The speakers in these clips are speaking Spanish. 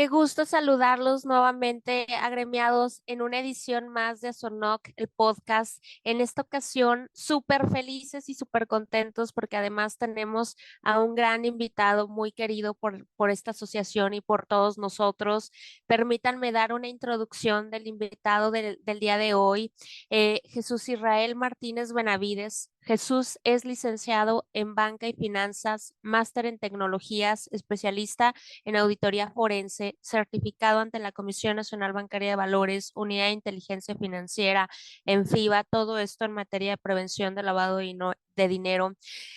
Qué gusto saludarlos nuevamente, agremiados, en una edición más de Sonoc, el podcast. En esta ocasión, súper felices y súper contentos porque además tenemos a un gran invitado muy querido por esta asociación y por todos nosotros. Permítanme dar una introducción del invitado del día de hoy, Jesús Israel Martínez Benavides. Jesús es licenciado en Banca y Finanzas, máster en Tecnologías, especialista en auditoría forense, certificado ante la Comisión Nacional Bancaria de Valores, Unidad de Inteligencia Financiera, en FIBA, todo esto en materia de prevención de lavado de dinero.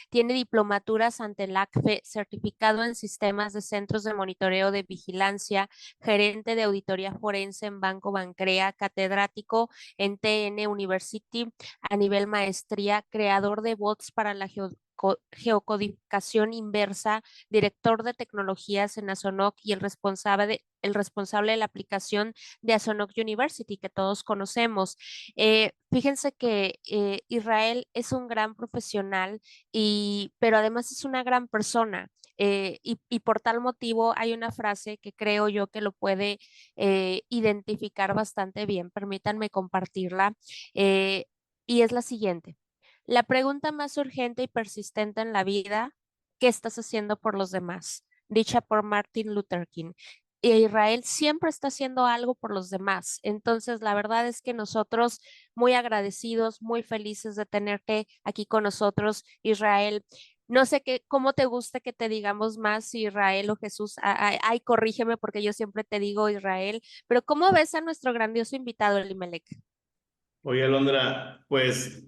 Tiene diplomaturas ante el ACFE, certificado en sistemas de centros de monitoreo de vigilancia, gerente de auditoría forense en Banco Bancrea, catedrático en TN University a nivel maestría, creador de bots para la geocodificación inversa, director de tecnologías en Asonoc y el responsable de la aplicación de Asonoc University que todos conocemos. Fíjense que Israel es un gran profesional pero además es una gran persona. Y por tal motivo hay una frase que creo yo que lo puede identificar bastante bien. Permítanme compartirla. eh, y es la siguiente. La pregunta más urgente y persistente en la vida: ¿qué estás haciendo por los demás? Dicha por Martin Luther King. Israel siempre está haciendo algo por los demás. Entonces, la verdad es que nosotros muy agradecidos, muy felices de tenerte aquí con nosotros, Israel. No sé cómo te gusta que te digamos más, si Israel o Jesús. Ay, corrígeme porque yo siempre te digo Israel, pero ¿cómo ves a nuestro grandioso invitado, Elimelech? Oye, Alondra, pues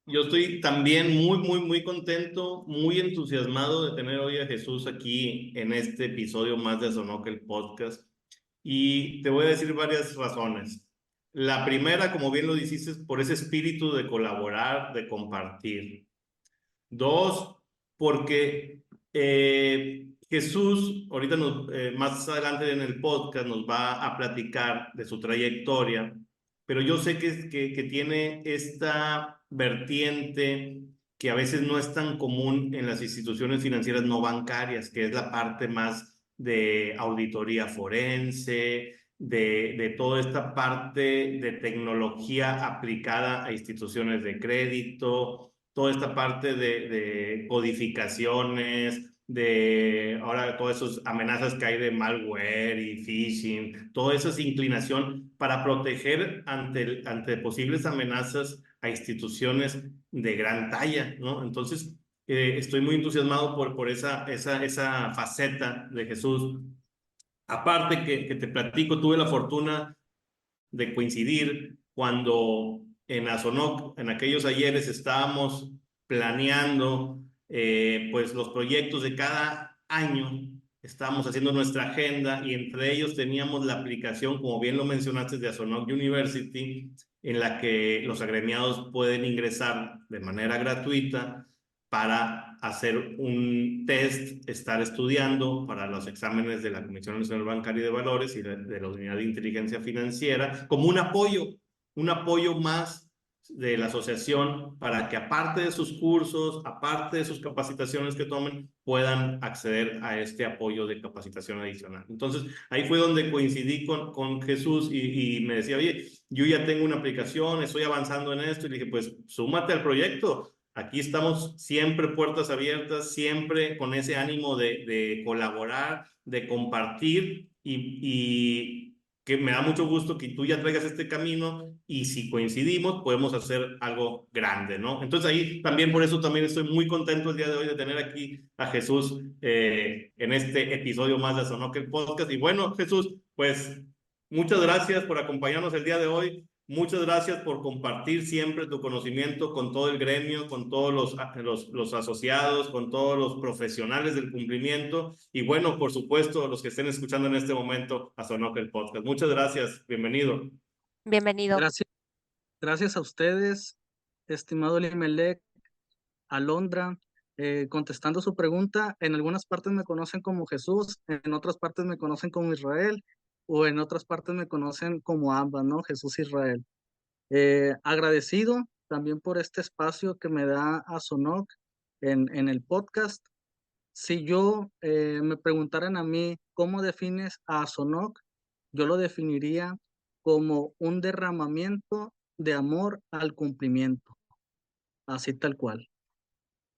yo estoy también muy contento, muy entusiasmado de tener hoy a Jesús aquí en este episodio más de Sonoc el podcast. Y te voy a decir varias razones. La primera, como bien lo dijiste, es por ese espíritu de colaborar, de compartir. Dos, porque Jesús, ahorita más adelante en el podcast, nos va a platicar de su trayectoria, pero yo sé que tiene esta vertiente que a veces no es tan común en las instituciones financieras no bancarias, que es la parte más de auditoría forense, de toda esta parte de tecnología aplicada a instituciones de crédito, toda esta parte de codificaciones, de ahora todas esas amenazas que hay de malware y phishing, toda esa inclinación para proteger ante posibles amenazas a instituciones de gran talla, ¿no? Entonces, estoy muy entusiasmado por esa faceta de Jesús. Aparte que te platico, tuve la fortuna de coincidir cuando en Azonoc, en aquellos ayeres, estábamos planeando pues los proyectos de cada año, estábamos haciendo nuestra agenda y entre ellos teníamos la aplicación, como bien lo mencionaste, de Azonoc University, en la que los agremiados pueden ingresar de manera gratuita para hacer un test, estar estudiando para los exámenes de la Comisión Nacional Bancaria y de Valores y de la Unidad de Inteligencia Financiera, como un apoyo más de la asociación para que aparte de sus cursos, aparte de sus capacitaciones que tomen, puedan acceder a este apoyo de capacitación adicional. Entonces, ahí fue donde coincidí con Jesús y me decía, oye, yo ya tengo una aplicación, estoy avanzando en esto, y le dije, pues súmate al proyecto. Aquí estamos siempre puertas abiertas, siempre con ese ánimo de colaborar, de compartir y que me da mucho gusto que tú ya traigas este camino y si coincidimos podemos hacer algo grande, ¿no? Entonces ahí también por eso también estoy muy contento el día de hoy de tener aquí a Jesús en este episodio más de Sonoc el Podcast. Y bueno, Jesús, pues muchas gracias por acompañarnos el día de hoy. Muchas gracias por compartir siempre tu conocimiento con todo el gremio, con todos los asociados, con todos los profesionales del cumplimiento y bueno, por supuesto, los que estén escuchando en este momento a Sonoc el Podcast. Muchas gracias, bienvenido. Bienvenido. Gracias, gracias a ustedes, estimado Elimelech, Alondra. Contestando su pregunta, en algunas partes me conocen como Jesús, en otras partes me conocen como Israel, o en otras partes me conocen como ambas, ¿no? Jesús Israel. Agradecido también por este espacio que me da a Sonoc en el podcast. Si yo me preguntaran a mí ¿cómo defines a Sonoc? Yo lo definiría como un derramamiento de amor al cumplimiento, así tal cual.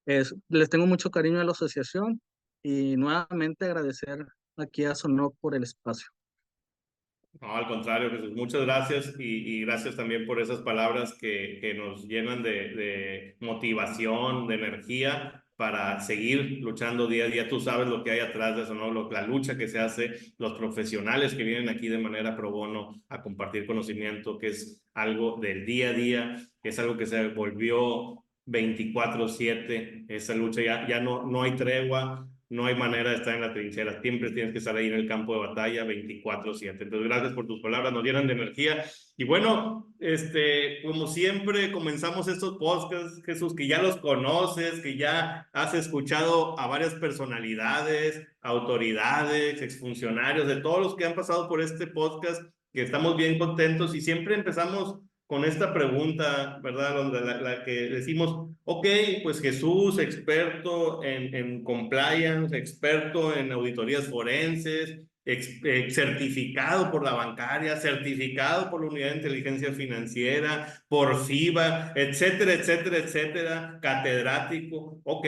Les tengo mucho cariño a la asociación y nuevamente agradecer aquí a Sonoc por el espacio. No, al contrario, Jesús, muchas gracias y gracias también por esas palabras que nos llenan de motivación, de energía para seguir luchando día a día. Tú sabes lo que hay atrás de eso, ¿no? La lucha que se hace, los profesionales que vienen aquí de manera pro bono a compartir conocimiento, que es algo del día a día, que es algo que se volvió 24/7, esa lucha ya no hay tregua. No hay manera de estar en la trinchera, siempre tienes que estar ahí en el campo de batalla 24/7. Entonces, gracias por tus palabras, nos llenan de energía. Y bueno, como siempre, comenzamos estos podcasts, Jesús, que ya los conoces, que ya has escuchado a varias personalidades, autoridades, exfuncionarios, de todos los que han pasado por este podcast, que estamos bien contentos y siempre empezamos con esta pregunta, ¿verdad? Donde la que decimos, ok, pues Jesús, experto en compliance, experto en auditorías forenses, certificado por la bancaria, certificado por la Unidad de Inteligencia Financiera, por FIBA, etcétera, etcétera, etcétera, catedrático, ok,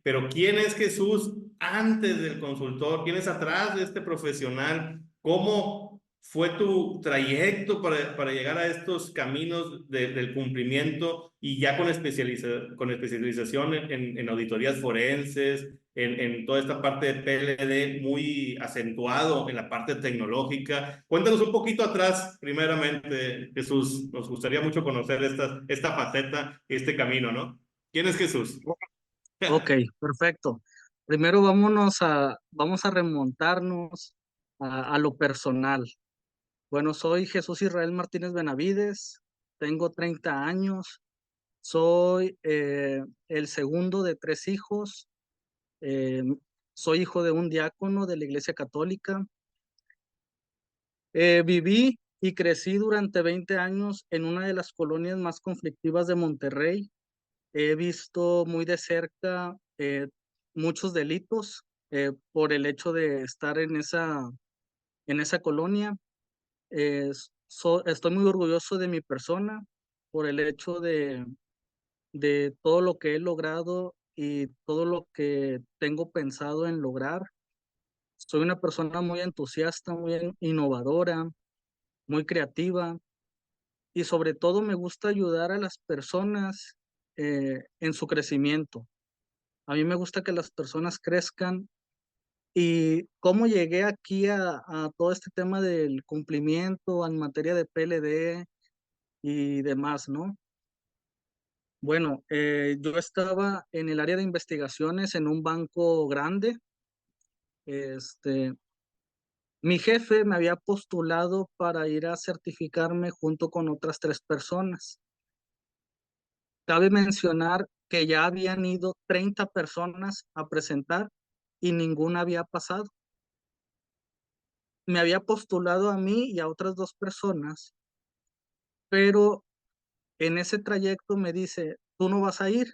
pero ¿quién es Jesús antes del consultor? ¿Quién es atrás de este profesional? ¿Cómo fue tu trayecto para llegar a estos caminos del cumplimiento y ya con especialización en auditorías forenses, en toda esta parte de PLD muy acentuado en la parte tecnológica? Cuéntanos un poquito atrás, primeramente, Jesús. Nos gustaría mucho conocer esta faceta, este camino, ¿no? ¿Quién es Jesús? Ok, perfecto. Primero vamos a remontarnos a lo personal. Bueno, soy Jesús Israel Martínez Benavides, tengo 30 años, soy el segundo de 3 hijos, eh, soy hijo de un diácono de la Iglesia Católica. Viví y crecí durante 20 años en una de las colonias más conflictivas de Monterrey. He visto muy de cerca muchos delitos por el hecho de estar en esa colonia. Estoy muy orgulloso de mi persona por el hecho de todo lo que he logrado y todo lo que tengo pensado en lograr. Soy una persona muy entusiasta, muy innovadora, muy creativa y sobre todo me gusta ayudar a las personas en su crecimiento. A mí me gusta que las personas crezcan. ¿Y cómo llegué aquí a todo este tema del cumplimiento en materia de PLD y demás, ¿no? Bueno, yo estaba en el área de investigaciones en un banco grande. Este, Mi jefe me había postulado para ir a certificarme junto con otras 3 personas. Cabe mencionar que ya habían ido 30 personas a presentar y ninguna había pasado. Me había postulado a mí y a otras 2 personas, pero en ese trayecto me dice, tú no vas a ir.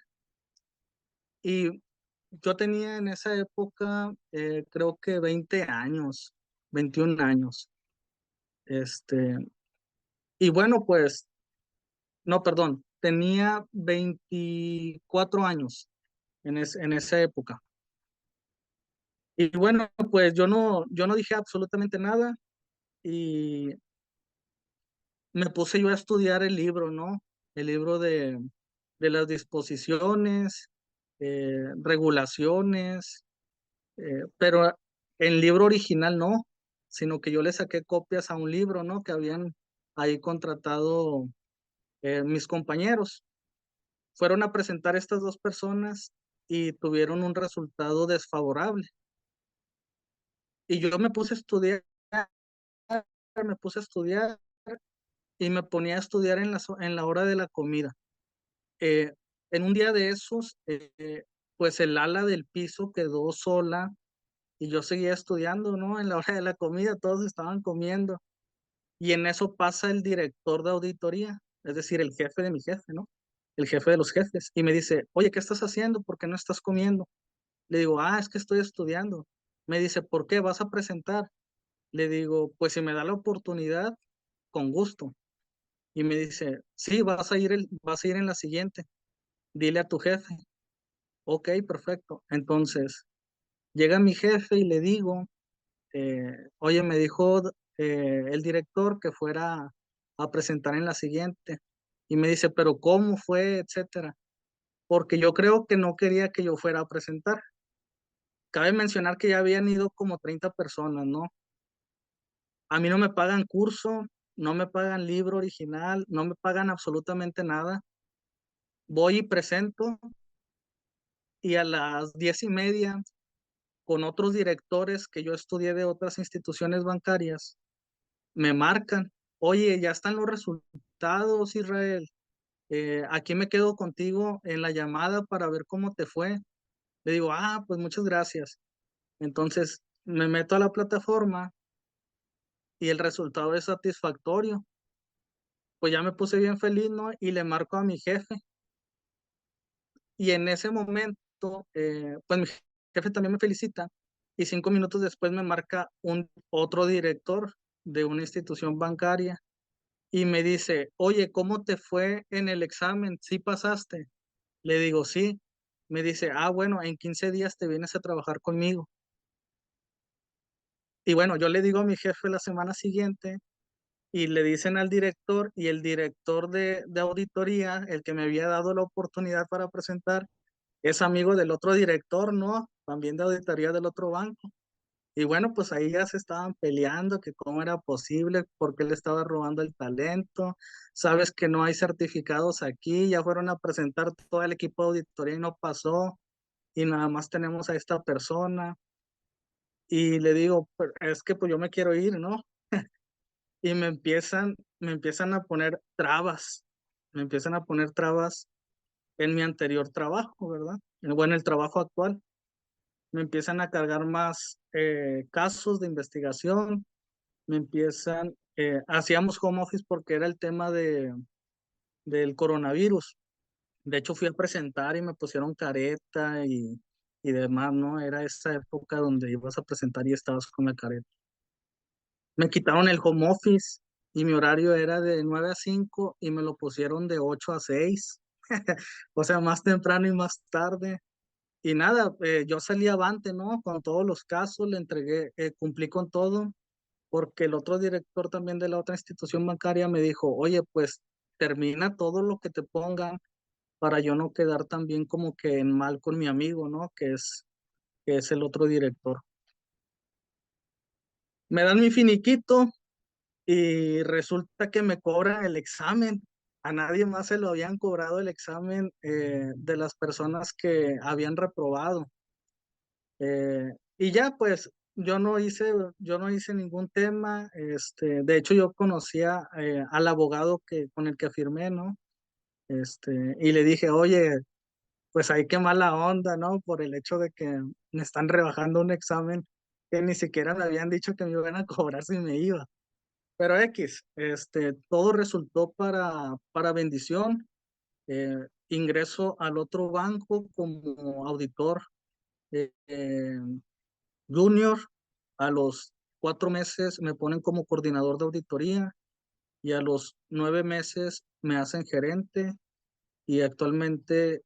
Y yo tenía en esa época, creo que 20 años, 21 años. Este, y bueno, pues, no, perdón, tenía 24 años en esa época. Y bueno, pues yo no dije absolutamente nada y me puse yo a estudiar el libro, ¿no? El libro de las disposiciones, regulaciones, pero el libro original no, sino que yo le saqué copias a un libro, ¿no? Que habían ahí contratado mis compañeros. Fueron a presentar estas 2 personas y tuvieron un resultado desfavorable. Y yo me puse a estudiar y me ponía a estudiar en la hora de la comida. Eh, en un día de esos, pues el ala del piso quedó sola y yo seguía estudiando, ¿no? En la hora de la comida, todos estaban comiendo. Y en eso pasa el director de auditoría, es decir, el jefe de mi jefe, ¿no? El jefe de los jefes. Y me dice, oye, ¿qué estás haciendo? ¿Por qué no estás comiendo? Le digo, es que estoy estudiando. Me dice, ¿por qué vas a presentar? Le digo, pues si me da la oportunidad, con gusto. Y me dice, sí, vas a ir en la siguiente. Dile a tu jefe. Ok, perfecto. Entonces, llega mi jefe y le digo, oye, me dijo el director que fuera a presentar en la siguiente. Y me dice, pero ¿cómo fue? Etcétera. Porque yo creo que no quería que yo fuera a presentar. Cabe mencionar que ya habían ido como 30 personas, ¿no? A mí no me pagan curso, no me pagan libro original, no me pagan absolutamente nada. Voy y presento y a las 10:30 con otros directores que yo estudié de otras instituciones bancarias, me marcan, oye, ya están los resultados, Israel. Aquí me quedo contigo en la llamada para ver cómo te fue. Le digo, pues muchas gracias. Entonces me meto a la plataforma y el resultado es satisfactorio. Pues ya me puse bien feliz, ¿no? Y le marco a mi jefe. Y en ese momento, pues mi jefe también me felicita. Y 5 minutos después me marca otro director de una institución bancaria y me dice, oye, ¿cómo te fue en el examen? ¿Sí pasaste? Le digo, sí. Me dice, bueno, en 15 días te vienes a trabajar conmigo. Y bueno, yo le digo a mi jefe la semana siguiente y le dicen al director y el director de auditoría, el que me había dado la oportunidad para presentar, es amigo del otro director, ¿no? También de auditoría del otro banco. Y bueno, pues ahí ya se estaban peleando, que cómo era posible, porque él estaba robando el talento. Sabes que no hay certificados aquí, ya fueron a presentar todo el equipo de auditoría y no pasó, y nada más tenemos a esta persona. Y le digo, "Pero es que pues yo me quiero ir, ¿no?" Y me empiezan a poner trabas, me empiezan a poner trabas en mi anterior trabajo, ¿verdad? Bueno, el trabajo actual. Me empiezan a cargar más casos de investigación, hacíamos home office porque era el tema del coronavirus. De hecho, fui a presentar y me pusieron careta y demás, ¿no? Era esa época donde ibas a presentar y estabas con la careta. Me quitaron el home office y mi horario era de 9 a 5 y me lo pusieron de 8 a 6. O sea, más temprano y más tarde. Y nada, yo salí avante, ¿no? Con todos los casos, le entregué, cumplí con todo, porque el otro director también de la otra institución bancaria me dijo, oye, pues termina todo lo que te pongan para yo no quedar también como que en mal con mi amigo, ¿no? Que es el otro director. Me dan mi finiquito y resulta que me cobran el examen. A nadie más se lo habían cobrado el examen de las personas que habían reprobado. Y ya pues yo no hice ningún tema, de hecho yo conocía al abogado con el que firmé, ¿no? Y le dije, oye, pues hay que mala onda, ¿no? Por el hecho de que me están rebajando un examen que ni siquiera me habían dicho que me iban a cobrar si me iba. Pero X, todo resultó para bendición. Ingreso al otro banco como auditor. eh, eh, Junior. A los 4 meses me ponen como coordinador de auditoría y a los 9 meses me hacen gerente y actualmente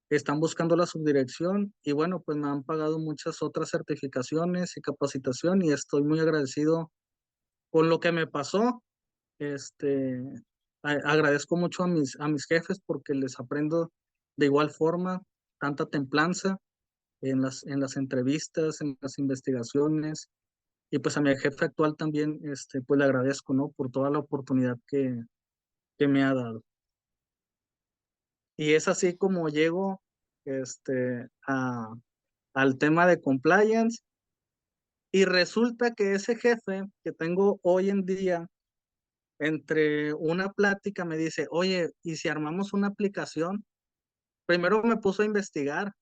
están buscando la subdirección y bueno, pues me han pagado muchas otras certificaciones y capacitación y estoy muy agradecido con lo que me pasó. Este, Agradezco mucho a mis jefes porque les aprendo de igual forma, tanta templanza en las entrevistas, en las investigaciones. Y pues a mi jefe actual también, pues le agradezco, ¿no? Por toda la oportunidad que me ha dado. Y es así como llego, al tema de compliance. Y resulta que ese jefe que tengo hoy en día, entre una plática me dice, oye, ¿y si armamos una aplicación? Primero me puso a investigar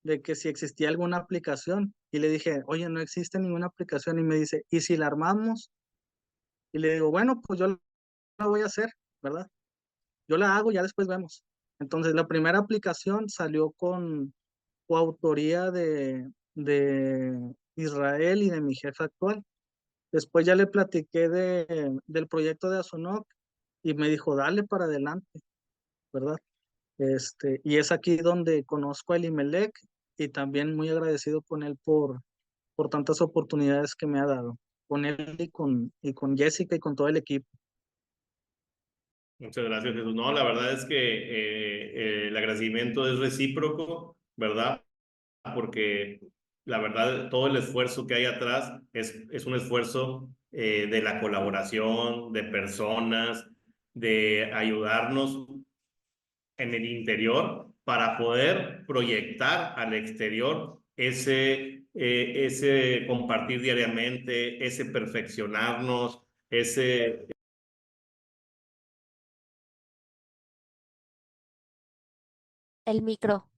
de que si existía alguna aplicación. Y le dije, oye, no existe ninguna aplicación. Y me dice, ¿y si la armamos? Y le digo, bueno, pues yo la voy a hacer, ¿verdad? Yo la hago, ya después vemos. Entonces, la primera aplicación salió con coautoría de Israel y de mi jefe actual. Después ya le platiqué del proyecto de Azonoc y me dijo, dale para adelante, ¿verdad? Y es aquí donde conozco a Elimelech y también muy agradecido con él por tantas oportunidades que me ha dado, con él y con Jessica y con todo el equipo. Muchas gracias, Jesús. No, la verdad es que el agradecimiento es recíproco, ¿verdad? Porque la verdad todo el esfuerzo que hay atrás es un esfuerzo de la colaboración, de personas, de ayudarnos en el interior para poder proyectar al exterior ese compartir diariamente, ese perfeccionarnos, ese... El micro.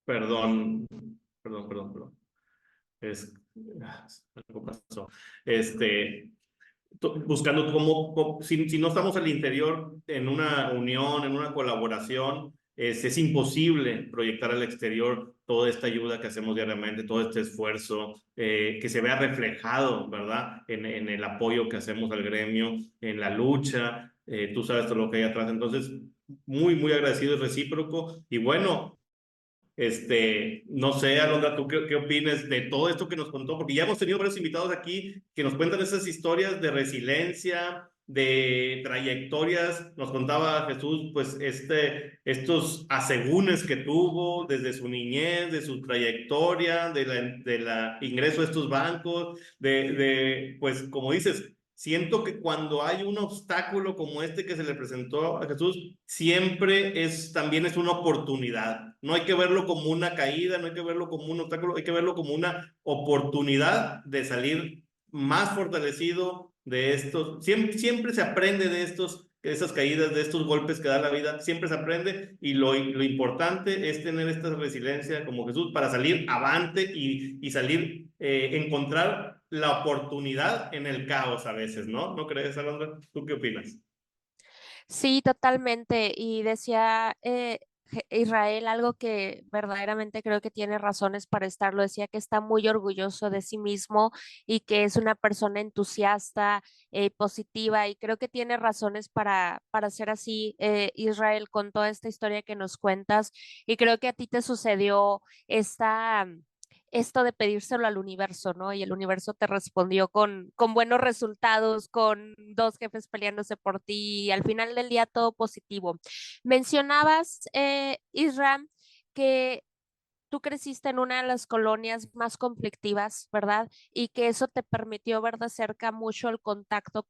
Perdón, perdón. Es, algo pasó. Este, buscando si no estamos al interior en una unión, en una colaboración, es imposible proyectar al exterior toda esta ayuda que hacemos diariamente, todo este esfuerzo, que se vea reflejado, ¿verdad? En el apoyo que hacemos al gremio, en la lucha, tú sabes todo lo que hay atrás. Entonces, muy agradecido, es recíproco. Y bueno, no sé, Alondra, ¿tú qué opinas de todo esto que nos contó? Porque ya hemos tenido varios invitados aquí que nos cuentan esas historias de resiliencia, de trayectorias. Nos contaba Jesús, pues, estos asegúnes que tuvo desde su niñez, de su trayectoria, de la ingreso a estos bancos, pues, como dices, siento que cuando hay un obstáculo como este que se le presentó a Jesús, siempre también es una oportunidad. No hay que verlo como una caída, no hay que verlo como un obstáculo, hay que verlo como una oportunidad de salir más fortalecido de estos. Siempre se aprende de esas caídas, de estos golpes que da la vida, siempre se aprende y lo importante es tener esta resiliencia como Jesús para salir avante y salir, encontrar la oportunidad en el caos a veces, ¿no? ¿No crees, Alondra? ¿Tú qué opinas? Sí, totalmente. Y decía Israel algo que verdaderamente creo que tiene razones para estarlo. Decía que está muy orgulloso de sí mismo y que es una persona entusiasta, positiva, y creo que tiene razones para ser así, Israel, con toda esta historia que nos cuentas. Y creo que a ti te sucedió esto de pedírselo al universo, ¿no? Y el universo te respondió con buenos resultados, con dos jefes peleándose por ti, y al final del día todo positivo. Mencionabas, Isra, que tú creciste en una de las colonias más conflictivas, ¿verdad? Y que eso te permitió ver de cerca mucho el contacto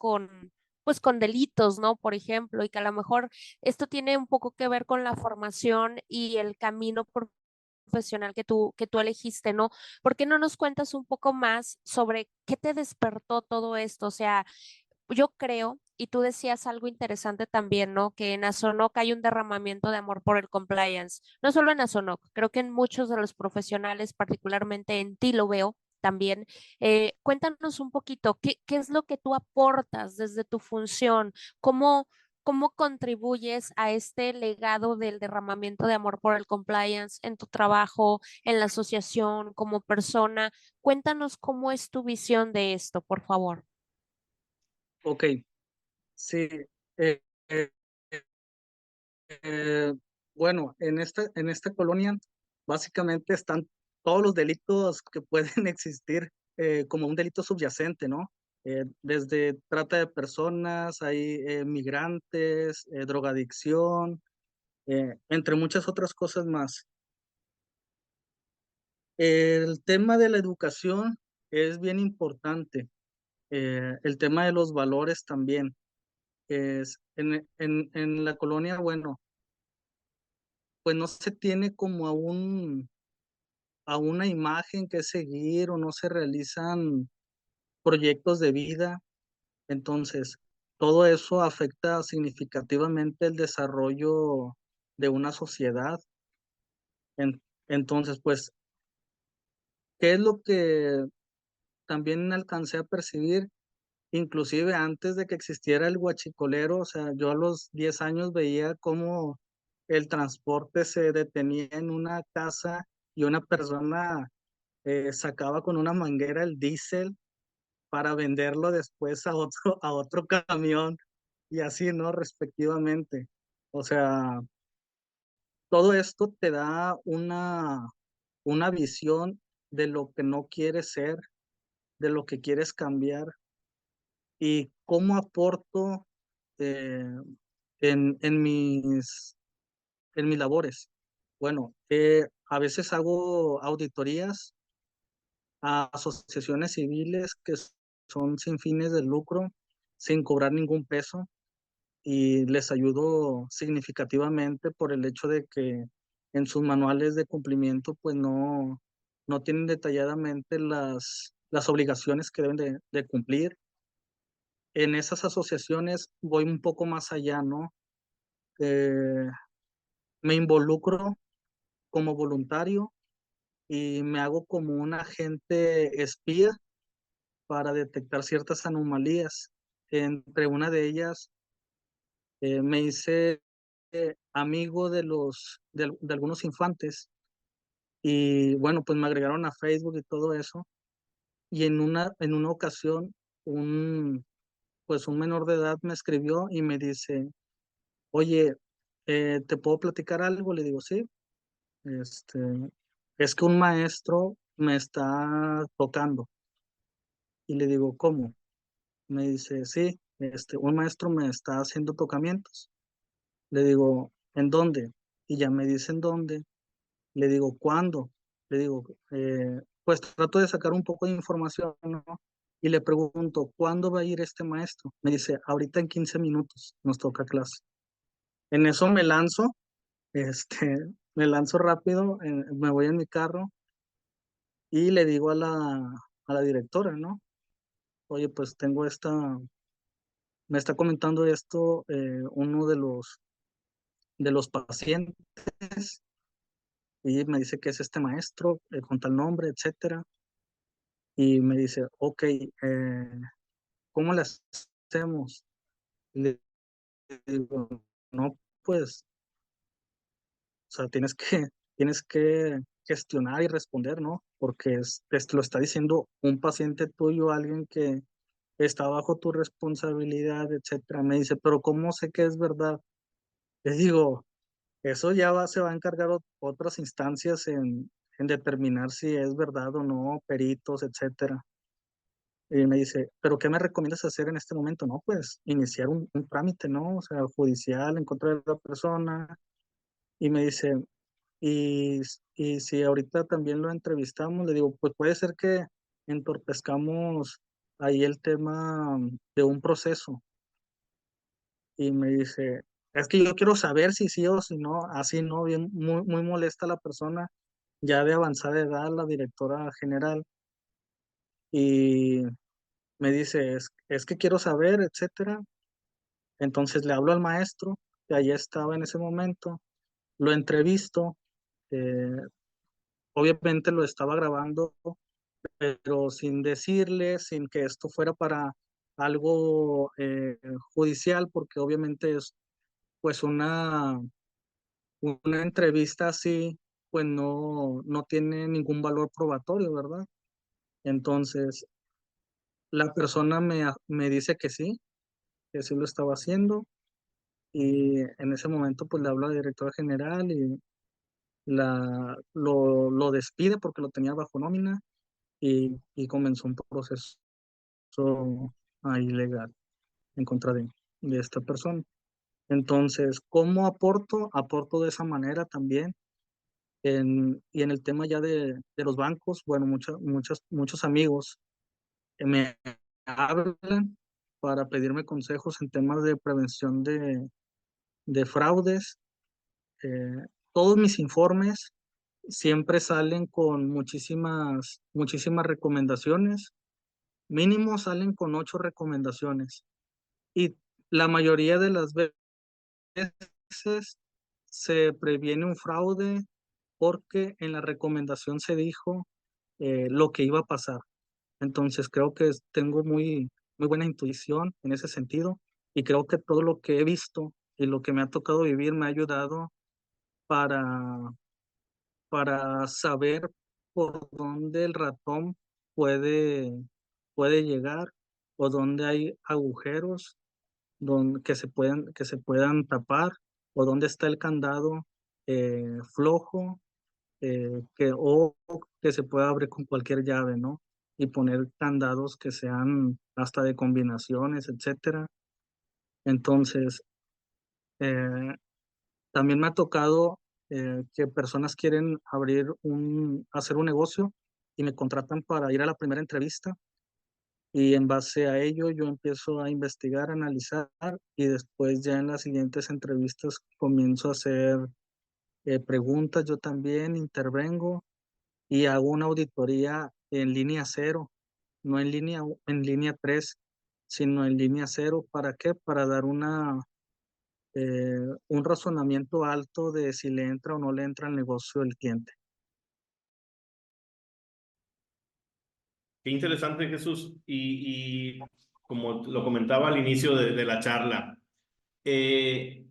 pues con delitos, ¿no? Por ejemplo, y que a lo mejor esto tiene un poco que ver con la formación y el camino profesional que tú elegiste, ¿no? ¿Por qué no nos cuentas un poco más sobre qué te despertó todo esto? O sea, yo creo, y tú decías algo interesante también, ¿no? Que en Azonoc hay un derramamiento de amor por el compliance. No solo en Azonoc, creo que en muchos de los profesionales, particularmente en ti lo veo también. Cuéntanos un poquito, ¿qué es lo que tú aportas desde tu función? ¿Cómo contribuyes a este legado del derramamiento de amor por el compliance en tu trabajo, en la asociación, como persona? Cuéntanos cómo es tu visión de esto, por favor. Ok, sí. eh, eh, eh, bueno, en esta colonia básicamente están todos los delitos que pueden existir como un delito subyacente, ¿no? Desde trata de personas, hay migrantes, drogadicción, entre muchas otras cosas más. El tema de la educación es bien importante, el tema de los valores también. En la colonia, bueno, pues no se tiene como a una imagen que seguir o no se realizan proyectos de vida. Entonces, todo eso afecta significativamente el desarrollo de una sociedad. Entonces, pues, ¿qué es lo que también alcancé a percibir? inclusive antes de que existiera el huachicolero, o sea, yo a los 10 años veía cómo el transporte se detenía en una casa y una persona sacaba con una manguera el diésel para venderlo después a otro camión y así, ¿no? Respectivamente. O sea, todo esto te da una visión de lo que no quieres ser, de lo que quieres cambiar y cómo aporto eh, en mis labores. Bueno, a veces hago auditorías a asociaciones civiles que son sin fines de lucro, sin cobrar ningún peso, y les ayudo significativamente por el hecho de que en sus manuales de cumplimiento pues no tienen detalladamente las obligaciones que deben de cumplir. En esas asociaciones voy un poco más allá, ¿no? Eh, Me involucro como voluntario y me hago como un agente espía para detectar ciertas anomalías. Entre una de ellas, me hice amigo de algunos infantes y bueno, pues me agregaron a Facebook y todo eso. Y en una ocasión, pues un menor de edad me escribió y me dice, oye, ¿te puedo platicar algo? Le digo, sí. Este, es que un maestro me está tocando. Y le digo, ¿cómo? Me dice, sí, un maestro me está haciendo tocamientos. Le digo, ¿en dónde? Y ya me dice en dónde. Le digo, ¿cuándo? Le digo, pues trato de sacar un poco de información, ¿no? Y le pregunto, ¿cuándo va a ir este maestro? Me dice, ahorita en 15 minutos nos toca clase. En eso me lanzo, este, me lanzo rápido, me voy en mi carro y le digo a la directora, ¿no? Oye, pues tengo me está comentando esto uno de los pacientes y me dice que es este maestro con tal nombre, etcétera. Y me dice, ok, ¿cómo le hacemos? Y le digo, no, pues, o sea, tienes que gestionar y responder, ¿no? Porque te lo está diciendo un paciente tuyo, alguien que está bajo tu responsabilidad, etcétera. Me dice, pero ¿cómo sé que es verdad? Les digo, eso se va a encargar otras instancias en determinar si es verdad o no, peritos, etcétera. Y me dice, ¿pero qué me recomiendas hacer en este momento? No, pues iniciar un trámite, ¿no? O sea, judicial en contra de la persona. Y me dice, y si ahorita también lo entrevistamos, le digo, pues puede ser que entorpezcamos ahí el tema de un proceso. Y me dice, es que yo quiero saber si sí o si no, así no, bien, muy molesta la persona, ya de avanzada edad, la directora general. Y me dice, es que quiero saber, etcétera. Entonces le hablo al maestro, que allí estaba en ese momento, lo entrevisto, eh, obviamente lo estaba grabando, pero sin decirle, sin que esto fuera para algo judicial, porque obviamente es pues una entrevista así, pues no tiene ningún valor probatorio, ¿verdad? Entonces, la persona me dice que sí lo estaba haciendo, y en ese momento pues le hablo a la directora general y lo despide porque lo tenía bajo nómina y comenzó un proceso ahí legal en contra de esta persona. Entonces, ¿cómo aporto? Aporto de esa manera también. Y en el tema ya de los bancos, bueno, muchos amigos me hablan para pedirme consejos en temas de prevención de fraudes. Todos mis informes siempre salen con muchísimas recomendaciones. Mínimo salen con 8 recomendaciones. Y la mayoría de las veces se previene un fraude porque en la recomendación se dijo lo que iba a pasar. Entonces creo que tengo muy buena intuición en ese sentido, y creo que todo lo que he visto y lo que me ha tocado vivir me ha ayudado para, para saber por dónde el ratón puede, puede llegar o dónde hay agujeros que se puedan tapar o dónde está el candado flojo o que se pueda abrir con cualquier llave, ¿no? Y poner candados que sean hasta de combinaciones, etcétera. Entonces, eh, también me ha tocado que personas quieren hacer un negocio y me contratan para ir a la primera entrevista y en base a ello yo empiezo a investigar, analizar y después ya en las siguientes entrevistas comienzo a hacer preguntas, yo también intervengo y hago una auditoría en línea cero, no en línea 3, sino en línea cero. ¿Para qué? Para dar un razonamiento alto de si le entra o no le entra al negocio el cliente. Qué interesante, Jesús. Y como lo comentaba al inicio de la charla, eh,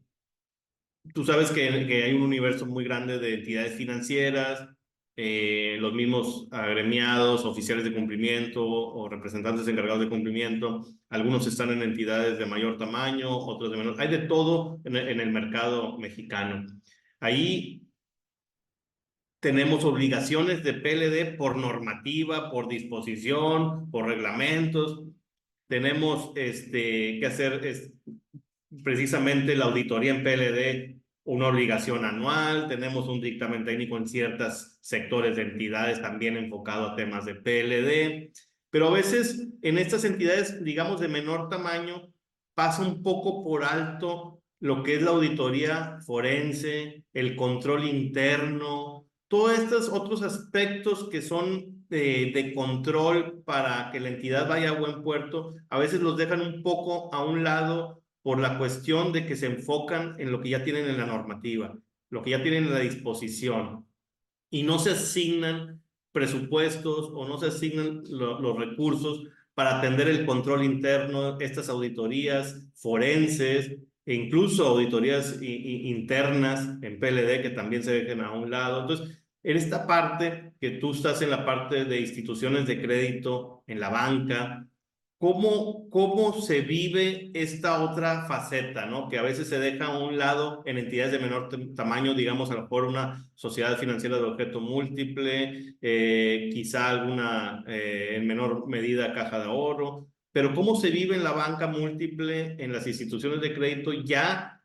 tú sabes que hay un universo muy grande de entidades financieras, los mismos agremiados, oficiales de cumplimiento o representantes encargados de cumplimiento. Algunos están en entidades de mayor tamaño, otros de menor. Hay de todo en el mercado mexicano. Ahí tenemos obligaciones de PLD por normativa, por disposición, por reglamentos. Tenemos que hacer precisamente la auditoría en PLD, una obligación anual. Tenemos un dictamen técnico en ciertos sectores de entidades también enfocado a temas de PLD. Pero a veces en estas entidades, digamos, de menor tamaño, pasa un poco por alto lo que es la auditoría forense, el control interno, todos estos otros aspectos que son de control para que la entidad vaya a buen puerto, a veces los dejan un poco a un lado por la cuestión de que se enfocan en lo que ya tienen en la normativa, lo que ya tienen en la disposición, y no se asignan presupuestos o no se asignan los recursos para atender el control interno, estas auditorías forenses e incluso auditorías internas en PLD que también se dejen a un lado. Entonces, en esta parte, que tú estás en la parte de instituciones de crédito, en la banca, ¿cómo se vive esta otra faceta, ¿no? Que a veces se deja a un lado en entidades de menor tamaño, digamos, a lo mejor una sociedad financiera de objeto múltiple, quizá alguna, en menor medida, caja de ahorro, pero ¿cómo se vive en la banca múltiple, en las instituciones de crédito, ya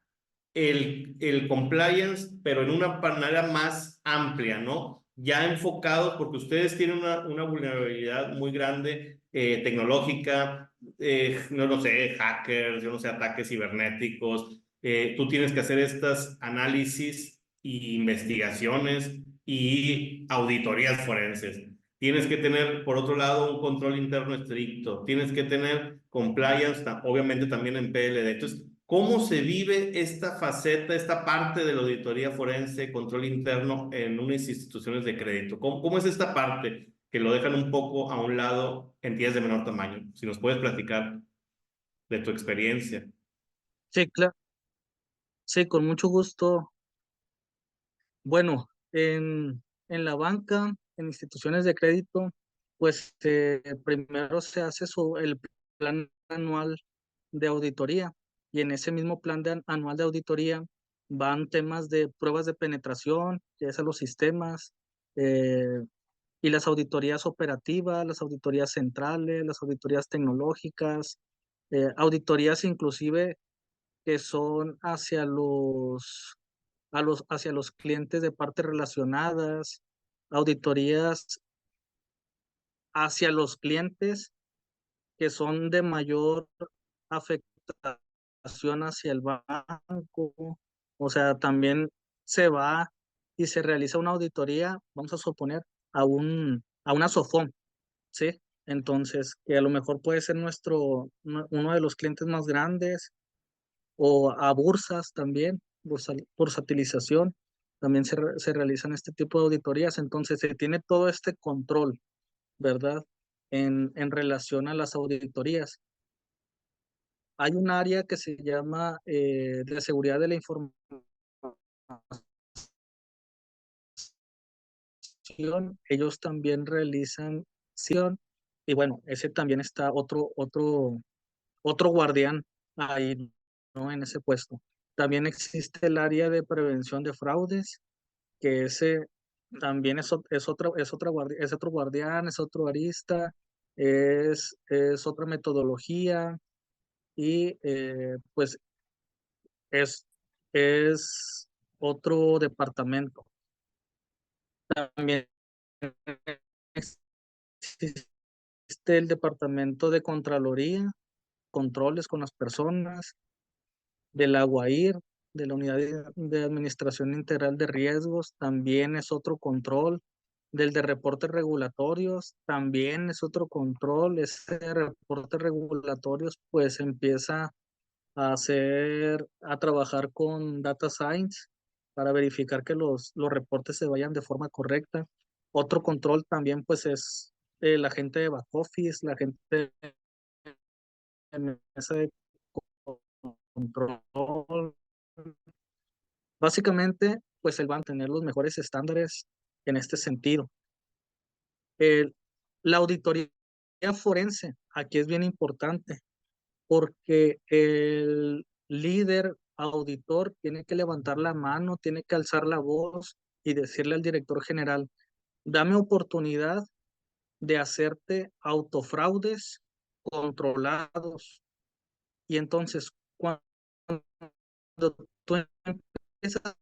el compliance, pero en una manera más amplia, ¿no? Ya enfocados, porque ustedes tienen una vulnerabilidad muy grande tecnológica, no lo sé, hackers, yo no sé, ataques cibernéticos. Tú tienes que hacer estos análisis e investigaciones y auditorías forenses. Tienes que tener, por otro lado, un control interno estricto. Tienes que tener compliance, obviamente también en PLD. Entonces, ¿cómo se vive esta faceta, esta parte de la auditoría forense, control interno en unas instituciones de crédito? ¿Cómo es esta parte que lo dejan un poco a un lado entidades de menor tamaño? Si nos puedes platicar de tu experiencia. Sí, claro, sí, con mucho gusto. Bueno, en la banca, en instituciones de crédito, pues primero se hace el plan anual de auditoría y en ese mismo anual de auditoría van temas de pruebas de penetración, que es a los sistemas, eh, y las auditorías operativas, las auditorías centrales, las auditorías tecnológicas, auditorías inclusive que son hacia los clientes de partes relacionadas, auditorías hacia los clientes que son de mayor afectación hacia el banco. O sea, también se va y se realiza una auditoría, vamos a suponer, a una SOFOM, ¿sí? Entonces, que a lo mejor puede ser uno de los clientes más grandes, o a bursas también, bursatilización, también se realizan este tipo de auditorías. Entonces, se tiene todo este control, ¿verdad? En relación a las auditorías. Hay un área que se llama de seguridad de la información. Ellos también realizan acción, y bueno, ese también está otro guardián ahí, ¿no? En ese puesto. También existe el área de prevención de fraudes, que ese también es otro guardián, es otro arista, es otra metodología, y pues es, es otro departamento. También existe el departamento de Contraloría, controles con las personas, del AGUAIR, de la Unidad de Administración Integral de Riesgos, también es otro control. Del de reportes regulatorios, también es otro control. Ese reporte regulatorios pues empieza a trabajar con Data Science para verificar que los reportes se vayan de forma correcta. Otro control también pues es la gente de back office, la gente de mesa de control. Básicamente, pues él va a tener los mejores estándares en este sentido. El- la auditoría forense, aquí es bien importante, porque el líder auditor tiene que levantar la mano, tiene que alzar la voz y decirle al director general, dame oportunidad de hacerte autofraudes controlados. Y entonces, cuando tú empiezas a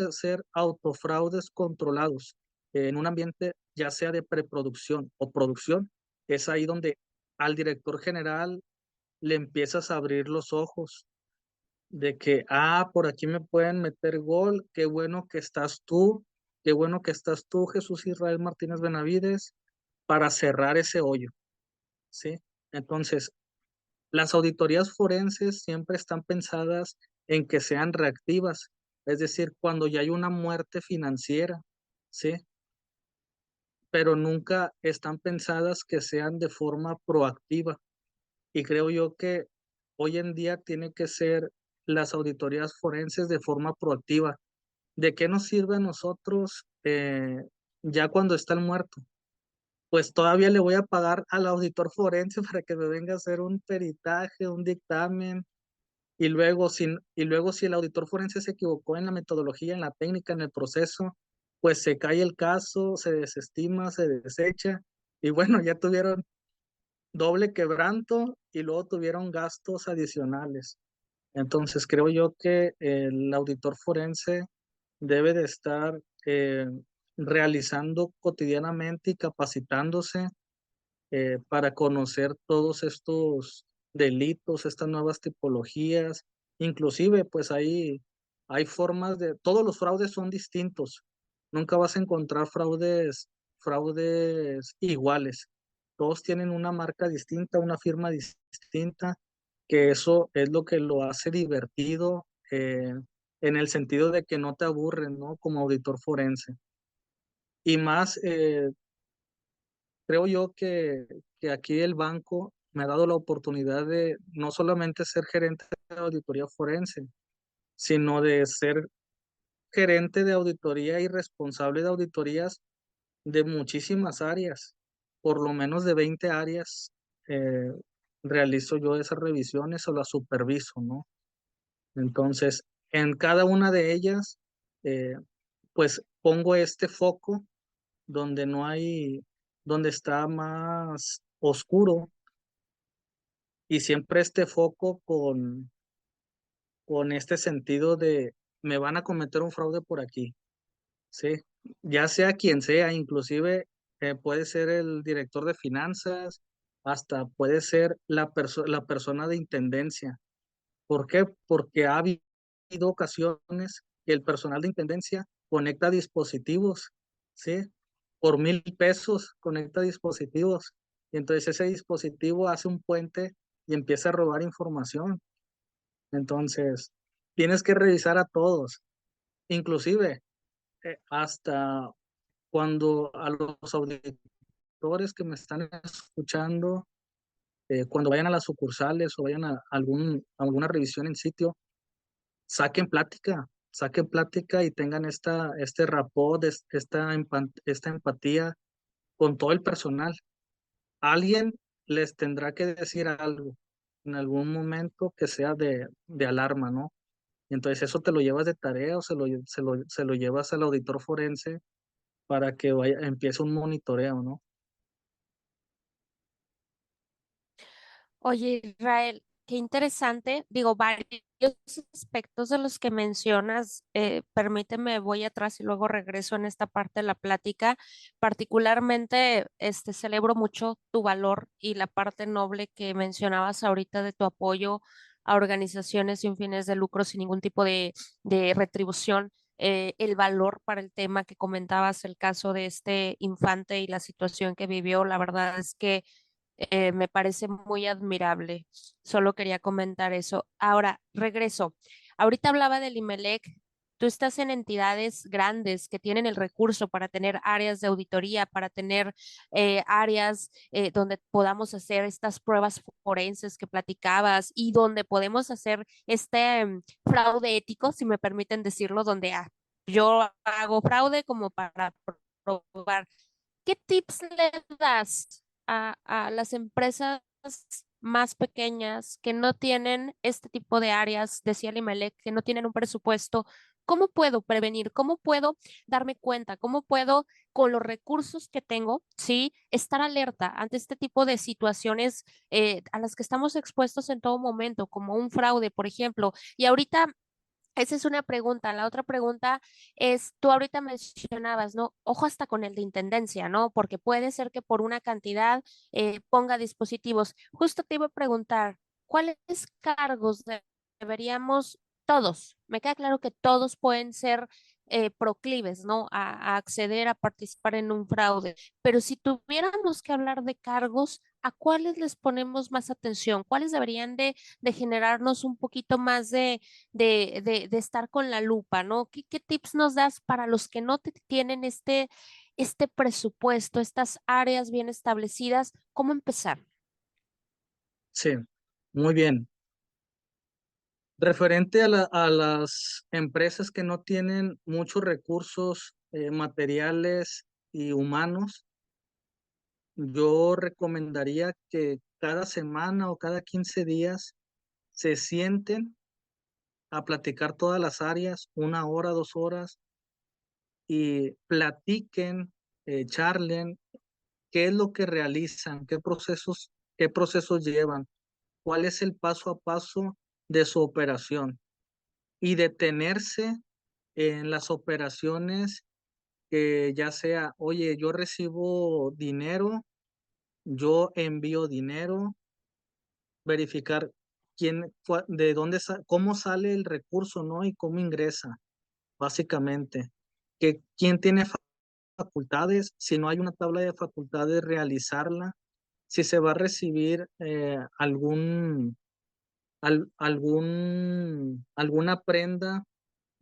hacer autofraudes controlados en un ambiente ya sea de preproducción o producción, es ahí donde al director general le empiezas a abrir los ojos de que, por aquí me pueden meter gol, qué bueno que estás tú, qué bueno que estás tú, Jesús Israel Martínez Benavides, para cerrar ese hoyo, ¿sí? Entonces, las auditorías forenses siempre están pensadas en que sean reactivas, es decir, cuando ya hay una muerte financiera, ¿sí? Pero nunca están pensadas que sean de forma proactiva. Y creo yo que hoy en día tiene que ser las auditorías forenses de forma proactiva. ¿De qué nos sirve a nosotros ya cuando está el muerto? Pues todavía le voy a pagar al auditor forense para que me venga a hacer un peritaje, un dictamen. Y luego si el auditor forense se equivocó en la metodología, en la técnica, en el proceso, pues se cae el caso, se desestima, se desecha. Y bueno, ya tuvieron doble quebranto y luego tuvieron gastos adicionales. Entonces creo yo que el auditor forense debe de estar realizando cotidianamente y capacitándose para conocer todos estos delitos, estas nuevas tipologías. Inclusive, pues hay formas todos los fraudes son distintos. Nunca vas a encontrar fraudes iguales. Todos tienen una marca distinta, una firma distinta, que eso es lo que lo hace divertido, en el sentido de que no te aburren, ¿no? Como auditor forense. Y más, creo yo que aquí el banco me ha dado la oportunidad de no solamente ser gerente de auditoría forense, sino de ser gerente de auditoría y responsable de auditorías de muchísimas áreas, por lo menos de 20 áreas. eh, Realizo yo esas revisiones o las superviso, ¿no? Entonces, en cada una de ellas, eh, pues pongo este foco donde no hay, donde está más oscuro, y siempre este foco con este sentido de me van a cometer un fraude por aquí, ¿sí? Ya sea quien sea, inclusive puede ser el director de finanzas, hasta puede ser la persona de intendencia. ¿Por qué? Porque ha habido ocasiones que el personal de intendencia conecta dispositivos, ¿sí? Por 1,000 pesos conecta dispositivos. Y entonces ese dispositivo hace un puente y empieza a robar información. Entonces, tienes que revisar a todos, inclusive hasta cuando a los auditores que me están escuchando, Cuando vayan a las sucursales o vayan a alguna revisión en sitio, saquen plática y tengan este rapport, esta empatía con todo el personal. Alguien les tendrá que decir algo en algún momento que sea de alarma, ¿no? Entonces eso te lo llevas de tarea o se lo llevas al auditor forense para que empiece un monitoreo, ¿no? Oye, Israel, qué interesante. Digo, varios aspectos de los que mencionas, permíteme, voy atrás y luego regreso en esta parte de la plática. Particularmente, celebro mucho tu valor y la parte noble que mencionabas ahorita de tu apoyo a organizaciones sin fines de lucro, sin ningún tipo de retribución. El valor para el tema que comentabas, el caso de este infante y la situación que vivió, la verdad es que me parece muy admirable. Solo quería comentar eso. Ahora, regreso. Ahorita hablaba del IMELEC. Tú estás en entidades grandes que tienen el recurso para tener áreas de auditoría, para tener áreas donde podamos hacer estas pruebas forenses que platicabas y donde podemos hacer este fraude ético, si me permiten decirlo, donde yo hago fraude como para probar. ¿Qué tips le das a las empresas más pequeñas que no tienen este tipo de áreas, decía Limelec, que no tienen un presupuesto? ¿Cómo puedo prevenir? ¿Cómo puedo darme cuenta? ¿Cómo puedo, con los recursos que tengo, sí, estar alerta ante este tipo de situaciones a las que estamos expuestos en todo momento, como un fraude, por ejemplo? Y ahorita esa es una pregunta. La otra pregunta es, tú ahorita mencionabas, ¿no? Ojo hasta con el de intendencia, ¿no? Porque puede ser que por una cantidad ponga dispositivos. Justo te iba a preguntar, ¿cuáles cargos deberíamos, todos, me queda claro que todos pueden ser proclives, ¿no? A acceder a participar en un fraude, pero si tuviéramos que hablar de cargos, ¿a cuáles les ponemos más atención? ¿Cuáles deberían de generarnos un poquito más de estar con la lupa, ¿no? ¿Qué tips nos das para los que no tienen este presupuesto, estas áreas bien establecidas? ¿Cómo empezar? Sí, muy bien. Referente a las empresas que no tienen muchos recursos materiales y humanos, yo recomendaría que cada semana o cada 15 días se sienten a platicar todas las áreas, 1 hora, 2 horas, y platiquen, charlen, qué es lo que realizan, qué procesos llevan, cuál es el paso a paso de su operación y detenerse en las operaciones que ya sea, oye, yo recibo dinero, yo envío dinero, verificar de dónde, cómo sale el recurso, ¿no? Y cómo ingresa, básicamente. Quién tiene facultades, si no hay una tabla de facultades, realizarla, si se va a recibir alguna prenda,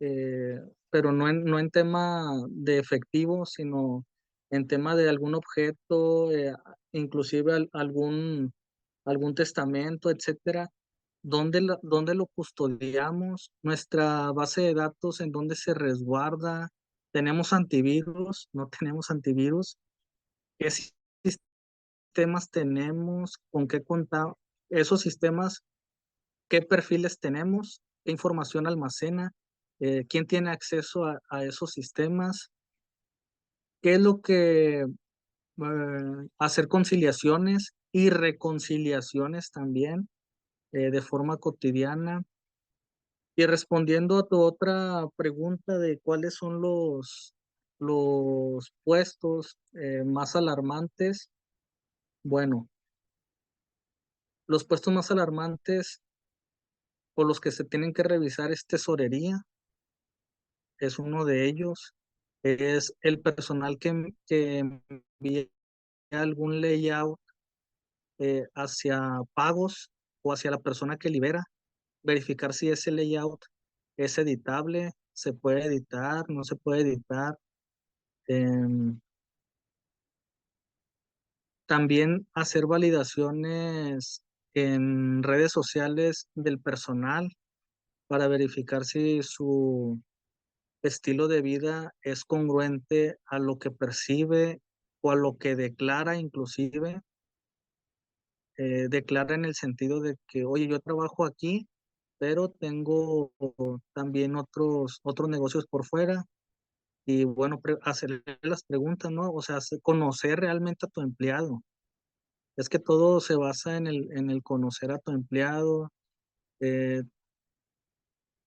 eh, pero no en tema de efectivo, sino en tema de algún objeto, inclusive algún testamento, etcétera. ¿Dónde lo custodiamos? Nuestra base de datos, ¿en dónde se resguarda? ¿Tenemos antivirus? ¿No tenemos antivirus? ¿Qué sistemas tenemos? ¿Con qué contamos? Esos sistemas, ¿qué perfiles tenemos? ¿Qué información almacena? ¿Quién tiene acceso a esos sistemas? ¿Qué es lo que hacer conciliaciones y reconciliaciones también de forma cotidiana? Y respondiendo a tu otra pregunta de cuáles son los puestos más alarmantes, bueno, los puestos más alarmantes por los que se tienen que revisar es tesorería, es uno de ellos, es el personal que envía algún layout hacia pagos o hacia la persona que libera, verificar si ese layout es editable, se puede editar, no se puede editar. em, También hacer validaciones en redes sociales del personal para verificar si su estilo de vida es congruente a lo que percibe o a lo que declara inclusive. Declara en el sentido de que, oye, yo trabajo aquí, pero tengo también otros negocios por fuera. Y bueno, hacerle las preguntas, ¿no? O sea, conocer realmente a tu empleado. Es que todo se basa en el conocer a tu empleado. eh,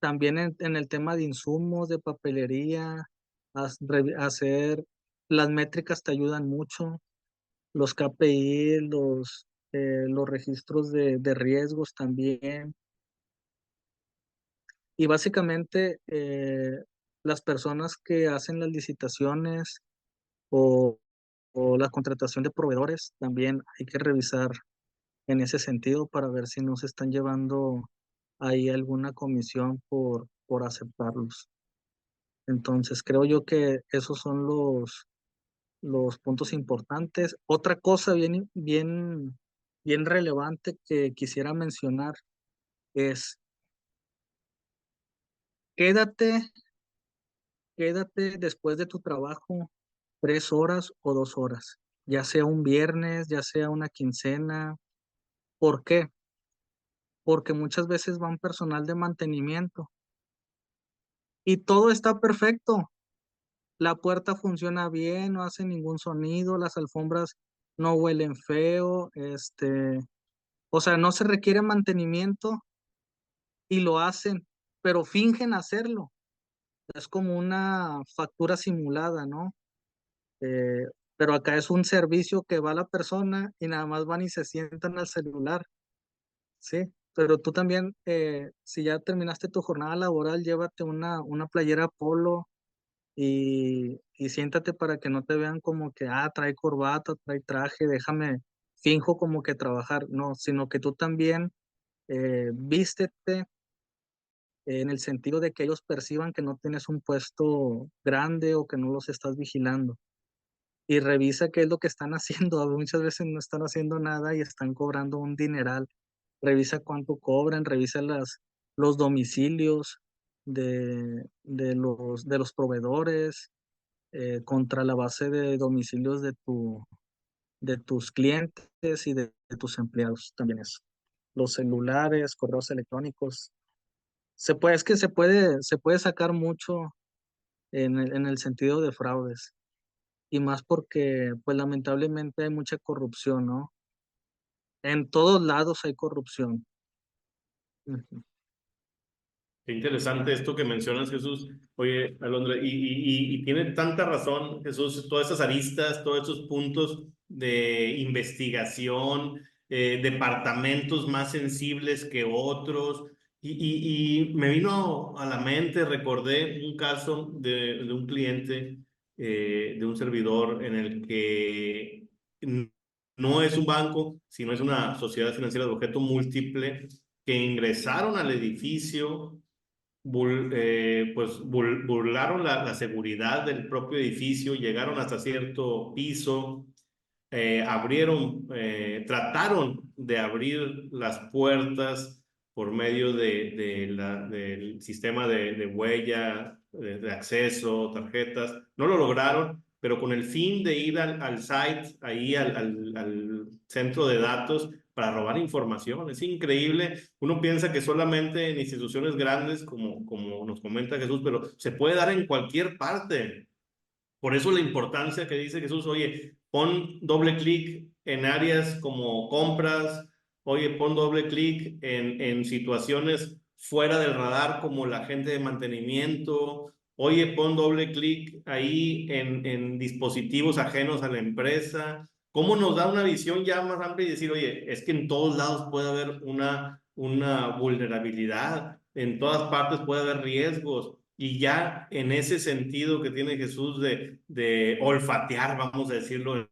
También en el tema de insumos, de papelería, hacer las métricas te ayudan mucho. Los KPI, los registros de riesgos también. Y básicamente las personas que hacen las licitaciones o, o la contratación de proveedores también hay que revisar en ese sentido para ver si no se están llevando ahí alguna comisión por aceptarlos. Entonces creo yo que esos son los puntos importantes. Otra cosa bien relevante que quisiera mencionar es quédate, quédate después de tu trabajo 3 horas o 2 horas, ya sea un viernes, ya sea una quincena. ¿Por qué? Porque muchas veces van personal de mantenimiento y todo está perfecto. La puerta funciona bien, no hace ningún sonido, las alfombras no huelen feo, o sea, no se requiere mantenimiento y lo hacen, pero fingen hacerlo. Es como una factura simulada, ¿no? Eh, pero acá es un servicio que va la persona y nada más van y se sientan al celular, ¿sí? Pero tú también, si ya terminaste tu jornada laboral, llévate una playera polo y siéntate para que no te vean como que, trae corbata, trae traje, finjo como que trabajar. No, sino que tú también vístete en el sentido de que ellos perciban que no tienes un puesto grande o que no los estás vigilando. Y revisa qué es lo que están haciendo. Muchas veces no están haciendo nada y están cobrando un dineral. Revisa cuánto cobran, revisa los domicilios de los proveedores contra la base de domicilios de tus clientes y de tus empleados. También eso. Los celulares, correos electrónicos. Es que se puede sacar mucho en el sentido de fraudes. Y más porque, pues lamentablemente hay mucha corrupción, ¿no? En todos lados hay corrupción. Ujú. Qué interesante esto que mencionas, Jesús. Oye, Alondra, y tiene tanta razón, Jesús, todas esas aristas, todos esos puntos de investigación, departamentos más sensibles que otros. Y me vino a la mente, recordé un caso de un cliente, de un servidor en el que no es un banco, sino es una sociedad financiera de objeto múltiple que ingresaron al edificio, burlaron la seguridad del propio edificio, llegaron hasta cierto piso, trataron de abrir las puertas por medio del sistema de huella, de acceso, tarjetas. No lo lograron, pero con el fin de ir al site, ahí al centro de datos para robar información. Es increíble. Uno piensa que solamente en instituciones grandes, como nos comenta Jesús, pero se puede dar en cualquier parte. Por eso la importancia que dice Jesús, oye, pon doble clic en áreas como compras, oye, pon doble clic en situaciones fuera del radar como la gente de mantenimiento, oye, pon doble clic ahí en dispositivos ajenos a la empresa. ¿Cómo nos da una visión ya más amplia y decir, oye, es que en todos lados puede haber una vulnerabilidad, en todas partes puede haber riesgos? Y ya en ese sentido que tiene Jesús de olfatear, vamos a decirlo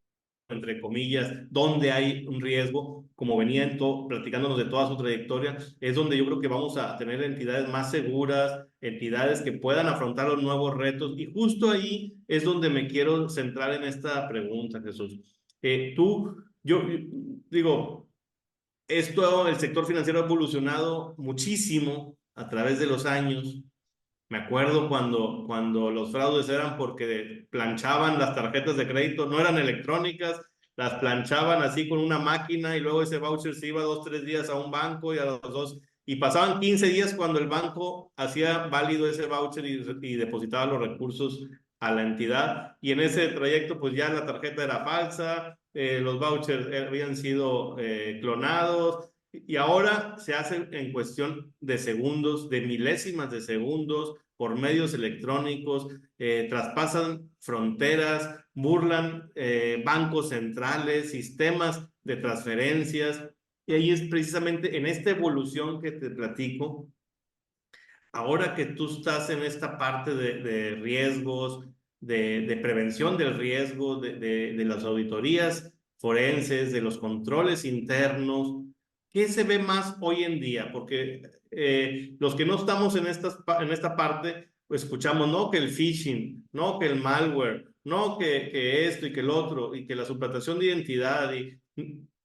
entre comillas, donde hay un riesgo, como venía platicándonos de toda su trayectoria, es donde yo creo que vamos a tener entidades más seguras, entidades que puedan afrontar los nuevos retos. Y justo ahí es donde me quiero centrar en esta pregunta, Jesús. Tú Yo digo, el sector financiero ha evolucionado muchísimo a través de los años. Me acuerdo cuando los fraudes eran porque planchaban las tarjetas de crédito, no eran electrónicas, las planchaban así con una máquina y luego ese voucher se iba 2, 3 días a un banco y a los dos, y pasaban 15 días cuando el banco hacía válido ese voucher y depositaba los recursos a la entidad. Y en ese trayecto pues ya la tarjeta era falsa, los vouchers habían sido clonados. Y ahora se hace en cuestión de segundos, de milésimas de segundos, por medios electrónicos, traspasan fronteras, burlan bancos centrales, sistemas de transferencias. Y ahí es precisamente en esta evolución que te platico. Ahora que tú estás en esta parte de riesgos, de prevención del riesgo, de las auditorías forenses, de los controles internos, ¿qué se ve más hoy en día? Porque los que no estamos en esta parte, pues escuchamos, no, que el phishing, no, que el malware, no, que esto y que el otro, y que la suplantación de identidad,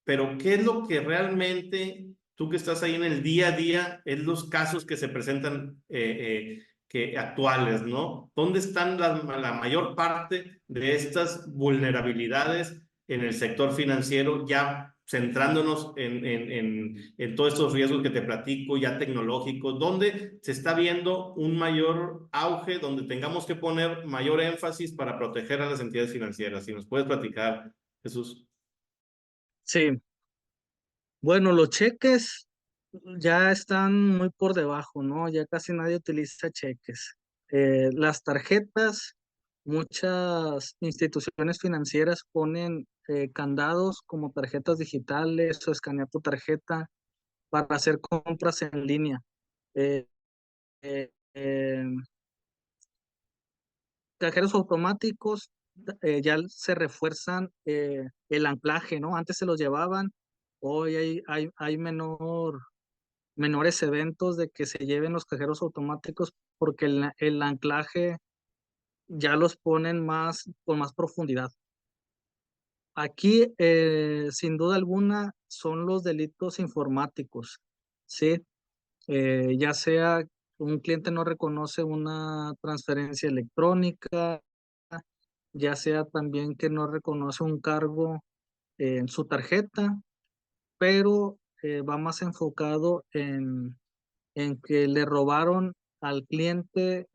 pero ¿qué es lo que realmente tú que estás ahí en el día a día, es los casos que se presentan actuales, ¿no? ¿Dónde están la mayor parte de estas vulnerabilidades en el sector financiero, ya centrándonos en todos estos riesgos que te platico, ya tecnológicos? ¿Dónde se está viendo un mayor auge, donde tengamos que poner mayor énfasis para proteger a las entidades financieras? Si nos puedes platicar, Jesús. Sí, bueno, los cheques ya están muy por debajo, ¿no? Ya casi nadie utiliza cheques. Las tarjetas, muchas instituciones financieras ponen candados como tarjetas digitales o escanear tu tarjeta para hacer compras en línea. Eh, eh, eh, Cajeros automáticos ya se refuerzan el anclaje, ¿no? Antes se los llevaban, hoy hay menores eventos de que se lleven los cajeros automáticos porque el anclaje ya los ponen más con más profundidad. Aquí, sin duda alguna, son los delitos informáticos, ¿sí? Ya sea un cliente no reconoce una transferencia electrónica, ya sea también que no reconoce un cargo en su tarjeta, pero va más enfocado en que le robaron al cliente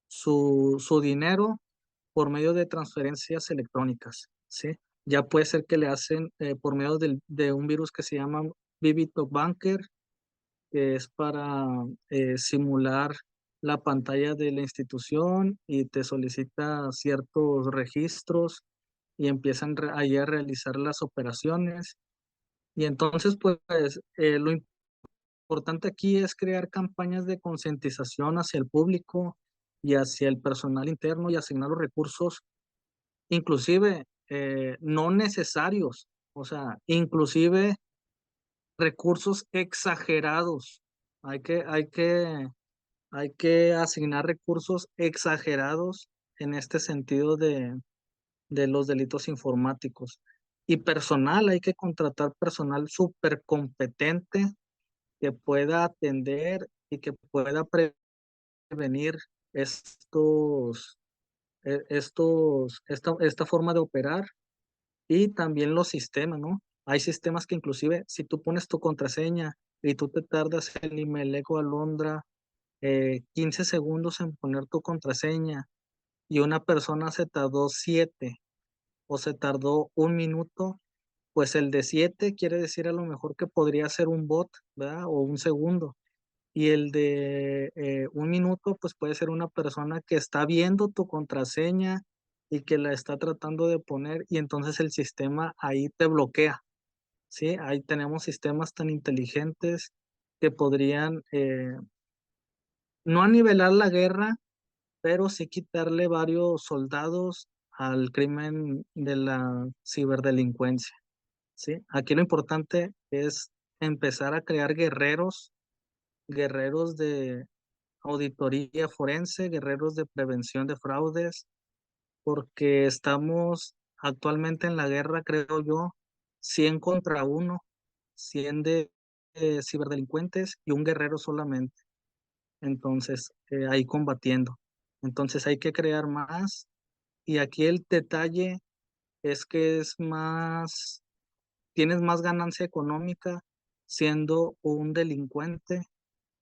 su dinero por medio de transferencias electrónicas, ¿sí? Ya puede ser que le hacen por medio de un virus que se llama Bibito Banker, que es para simular la pantalla de la institución y te solicita ciertos registros y empiezan ahí a realizar las operaciones. Y entonces, pues, lo importante aquí es crear campañas de concientización hacia el público y hacia el personal interno y asignar los recursos, inclusive no necesarios, o sea, inclusive recursos exagerados. Hay que, hay que, hay que asignar recursos exagerados en este sentido de los delitos informáticos. Y personal, hay que contratar personal súper competente que pueda atender y que pueda prevenir estos, esta forma de operar y también los sistemas, ¿no? Hay sistemas que inclusive si tú pones tu contraseña y tú te tardas en Imelec o Alondra 15 segundos en poner tu contraseña y una persona se tardó 7 o se tardó 1 minuto, pues el de 7 quiere decir a lo mejor que podría ser un bot, ¿verdad? O un segundo. Y el de 1 minuto, pues puede ser una persona que está viendo tu contraseña y que la está tratando de poner y entonces el sistema ahí te bloquea, ¿sí? Ahí tenemos sistemas tan inteligentes que podrían no nivelar la guerra, pero sí quitarle varios soldados al crimen de la ciberdelincuencia, ¿sí? Aquí lo importante es empezar a crear guerreros de auditoría forense, guerreros de prevención de fraudes, porque estamos actualmente en la guerra, creo yo, 100 contra uno, 100 de ciberdelincuentes y un guerrero solamente. Entonces, ahí combatiendo. Entonces hay que crear más. Y aquí el detalle es que tienes más ganancia económica siendo un delincuente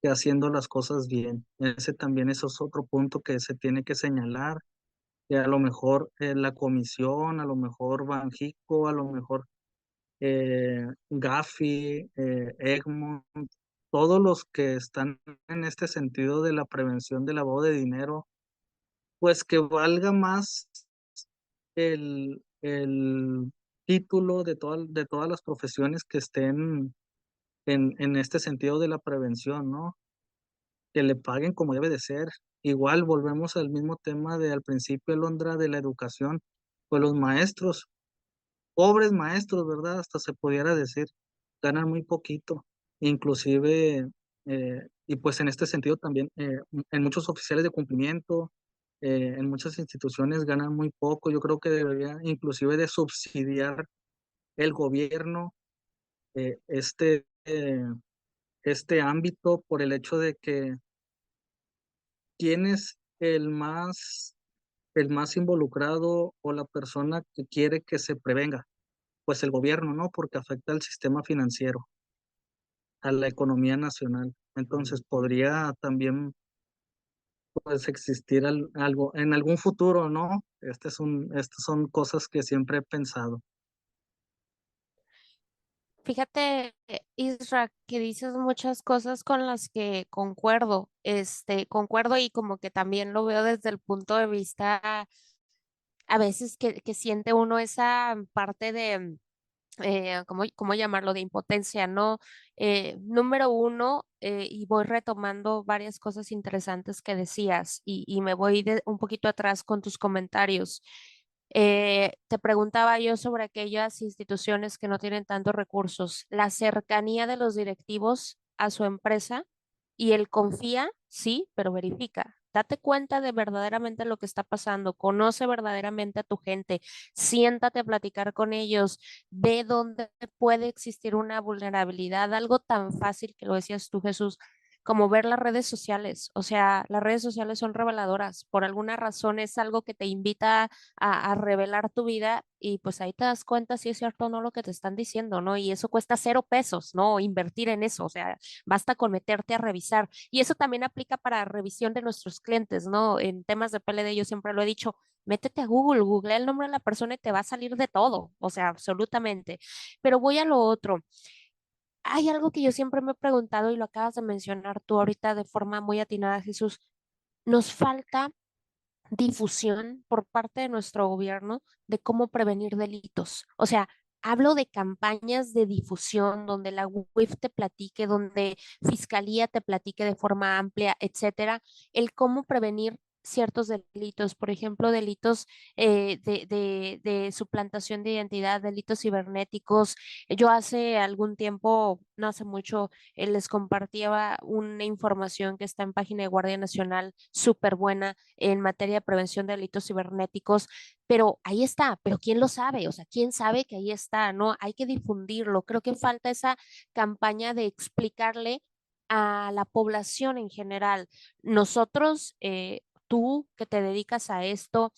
que haciendo las cosas bien. Ese también eso es otro punto que se tiene que señalar, que a lo mejor la comisión, a lo mejor Banjico, a lo mejor Gafi, Egmont, todos los que están en este sentido de la prevención del lavado de dinero, pues que valga más el título de todas las profesiones que estén en este sentido de la prevención, ¿no? Que le paguen como debe de ser. Igual volvemos al mismo tema de al principio, Londra, de la educación, pues los maestros, pobres maestros, ¿verdad? Hasta se pudiera decir, ganan muy poquito, inclusive, y pues en este sentido también, en muchos oficiales de cumplimiento, en muchas instituciones ganan muy poco. Yo creo que debería inclusive de subsidiar el gobierno eh, este, eh, este ámbito por el hecho de que quién es el más involucrado o la persona que quiere que se prevenga. Pues el gobierno, ¿no? Porque afecta al sistema financiero, a la economía nacional. Entonces podría también pues existir algo en algún futuro, ¿no? Estas son cosas que siempre he pensado. Fíjate, Isra, que dices muchas cosas con las que concuerdo, concuerdo y como que también lo veo desde el punto de vista a veces que siente uno esa parte de, ¿cómo llamarlo? De impotencia, ¿no? Número uno, y voy retomando varias cosas interesantes que decías y me voy un poquito atrás con tus comentarios. Te preguntaba yo sobre aquellas instituciones que no tienen tantos recursos, la cercanía de los directivos a su empresa y él confía, sí, pero verifica. Date cuenta de verdaderamente lo que está pasando, conoce verdaderamente a tu gente, siéntate a platicar con ellos, ve dónde puede existir una vulnerabilidad, algo tan fácil que lo decías tú, Jesús, como ver las redes sociales. O sea, las redes sociales son reveladoras. Por alguna razón es algo que te invita a revelar tu vida y pues ahí te das cuenta si es cierto o no lo que te están diciendo, ¿no? Y eso cuesta 0 pesos, ¿no? Invertir en eso, o sea, basta con meterte a revisar. Y eso también aplica para revisión de nuestros clientes, ¿no? En temas de PLD yo siempre lo he dicho, métete a Google, googlea el nombre de la persona y te va a salir de todo, o sea, absolutamente. Pero voy a lo otro. Hay algo que yo siempre me he preguntado y lo acabas de mencionar tú ahorita de forma muy atinada, Jesús. Nos falta difusión por parte de nuestro gobierno de cómo prevenir delitos. O sea, hablo de campañas de difusión donde la UIF te platique, donde Fiscalía te platique de forma amplia, etcétera, el cómo prevenir ciertos delitos, por ejemplo, delitos de suplantación de identidad, delitos cibernéticos. Yo hace algún tiempo, no hace mucho, les compartía una información que está en página de Guardia Nacional, súper buena en materia de prevención de delitos cibernéticos, pero ahí está, pero ¿quién lo sabe? O sea, ¿quién sabe que ahí está? No, hay que difundirlo. Creo que falta esa campaña de explicarle a la población en general. Nosotros, tú que te dedicas a esto,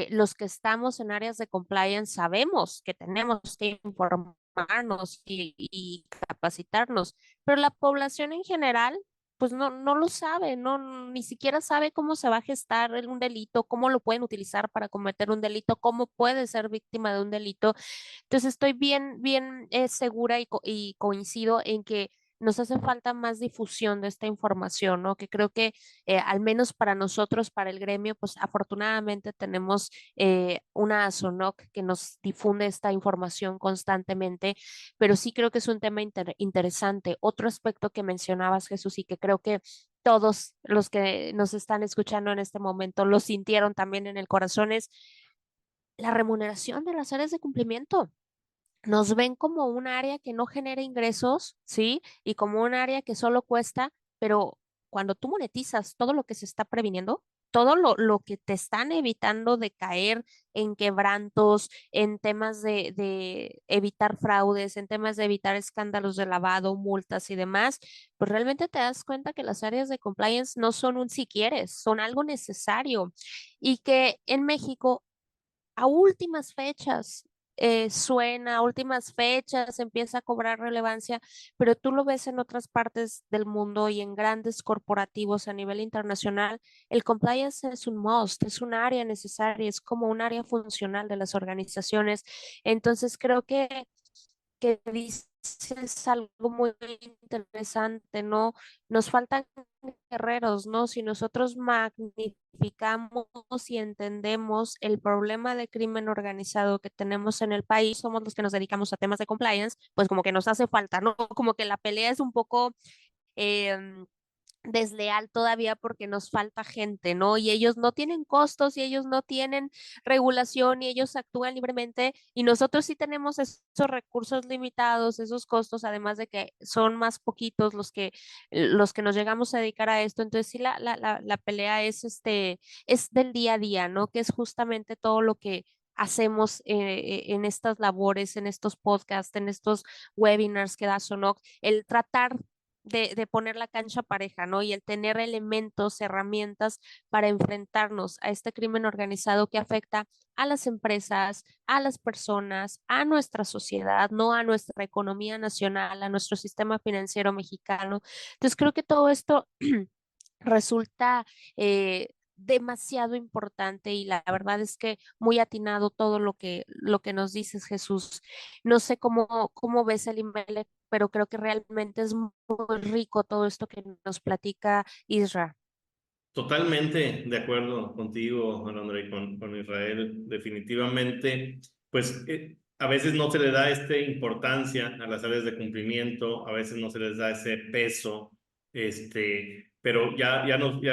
los que estamos en áreas de compliance, sabemos que tenemos que informarnos y capacitarnos, pero la población en general pues no lo sabe, ni siquiera sabe cómo se va a gestar un delito, cómo lo pueden utilizar para cometer un delito, cómo puede ser víctima de un delito. Entonces estoy bien segura y coincido en que nos hace falta más difusión de esta información, ¿no? Que creo que al menos para nosotros, para el gremio, pues afortunadamente tenemos una ASONOC que nos difunde esta información constantemente, pero sí creo que es un tema interesante. Otro aspecto que mencionabas, Jesús, y que creo que todos los que nos están escuchando en este momento lo sintieron también en el corazón es la remuneración de las áreas de cumplimiento. Nos ven como un área que no genera ingresos, ¿sí? Y como un área que solo cuesta, pero cuando tú monetizas todo lo que se está previniendo, todo lo que te están evitando de caer en quebrantos, en temas de evitar fraudes, en temas de evitar escándalos de lavado, multas y demás, pues realmente te das cuenta que las áreas de compliance no son un si quieres, son algo necesario y que en México a últimas fechas suena, a últimas fechas empieza a cobrar relevancia, pero tú lo ves en otras partes del mundo y en grandes corporativos a nivel internacional, el compliance es un must, es un área necesaria, es como un área funcional de las organizaciones. Entonces creo que dices algo muy interesante, ¿no? Nos faltan guerreros, ¿no? Si nosotros magnificamos y entendemos el problema de crimen organizado que tenemos en el país, somos los que nos dedicamos a temas de compliance, pues como que nos hace falta, ¿no? Como que la pelea es un poco em, desleal todavía porque nos falta gente, ¿no? Y ellos no tienen costos y ellos no tienen regulación y ellos actúan libremente y nosotros sí tenemos esos recursos limitados, esos costos, además de que son más poquitos los que nos llegamos a dedicar a esto. Entonces sí, la pelea es es del día a día, ¿no? Que es justamente todo lo que hacemos en estas labores, en estos podcasts, en estos webinars que da Sonoc, el tratar de poner la cancha pareja, ¿no? Y el tener elementos, herramientas para enfrentarnos a este crimen organizado que afecta a las empresas, a las personas, a nuestra sociedad, no a nuestra economía nacional, a nuestro sistema financiero mexicano. Entonces creo que todo esto resulta demasiado importante y la verdad es que muy atinado todo lo que nos dices, Jesús. No sé cómo ves el email, pero creo que realmente es muy rico todo esto que nos platica Isra. Totalmente de acuerdo contigo, Alondra, y con Israel. Definitivamente, pues a veces no se le da importancia a las áreas de cumplimiento, a veces no se les da ese peso, pero ya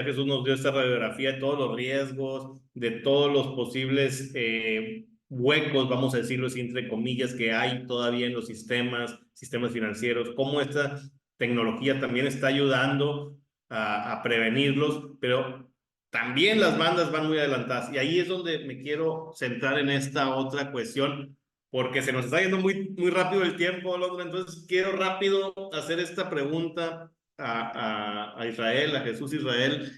Jesús nos dio esta radiografía de todos los riesgos, de todos los posibles huecos, vamos a decirlo así, entre comillas, que hay todavía en los sistemas financieros, cómo esta tecnología también está ayudando a prevenirlos, pero también las bandas van muy adelantadas. Y ahí es donde me quiero centrar en esta otra cuestión, porque se nos está yendo muy rápido el tiempo, Londra. Entonces quiero rápido hacer esta pregunta a Israel, a Jesús Israel.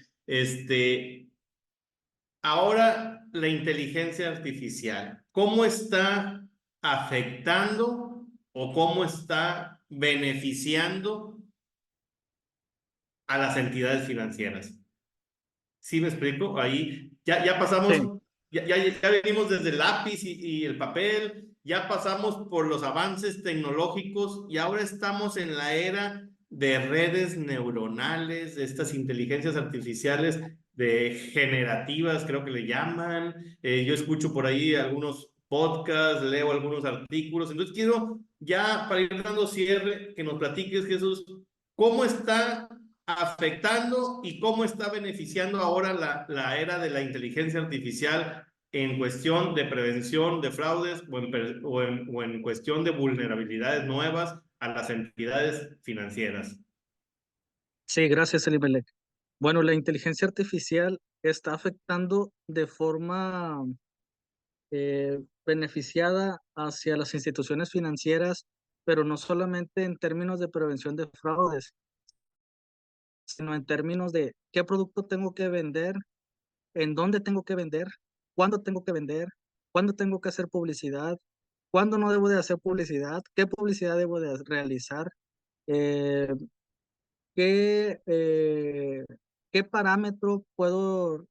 Ahora la inteligencia artificial, ¿cómo está afectando o cómo está beneficiando a las entidades financieras? ¿Sí me explico? Ahí ya Sí, pasamos, ya venimos desde el lápiz y el papel, ya pasamos por los avances tecnológicos y ahora estamos en la era de redes neuronales, de estas inteligencias artificiales de generativas, creo que le llaman. Yo escucho por ahí algunos podcasts, leo algunos artículos. Entonces quiero ya para ir dando cierre, que nos platiques, Jesús, cómo está afectando y cómo está beneficiando ahora la era de la inteligencia artificial en cuestión de prevención de fraudes o en cuestión de vulnerabilidades nuevas a las entidades financieras. sí, gracias, Elimelech. Bueno, la inteligencia artificial está afectando de forma beneficiada hacia las instituciones financieras, pero no solamente en términos de prevención de fraudes, sino en términos de qué producto tengo que vender, en dónde tengo que vender, cuándo, cuándo tengo que hacer publicidad, cuándo no debo de hacer publicidad, qué publicidad debo de realizar, eh, qué, eh, qué parámetro puedo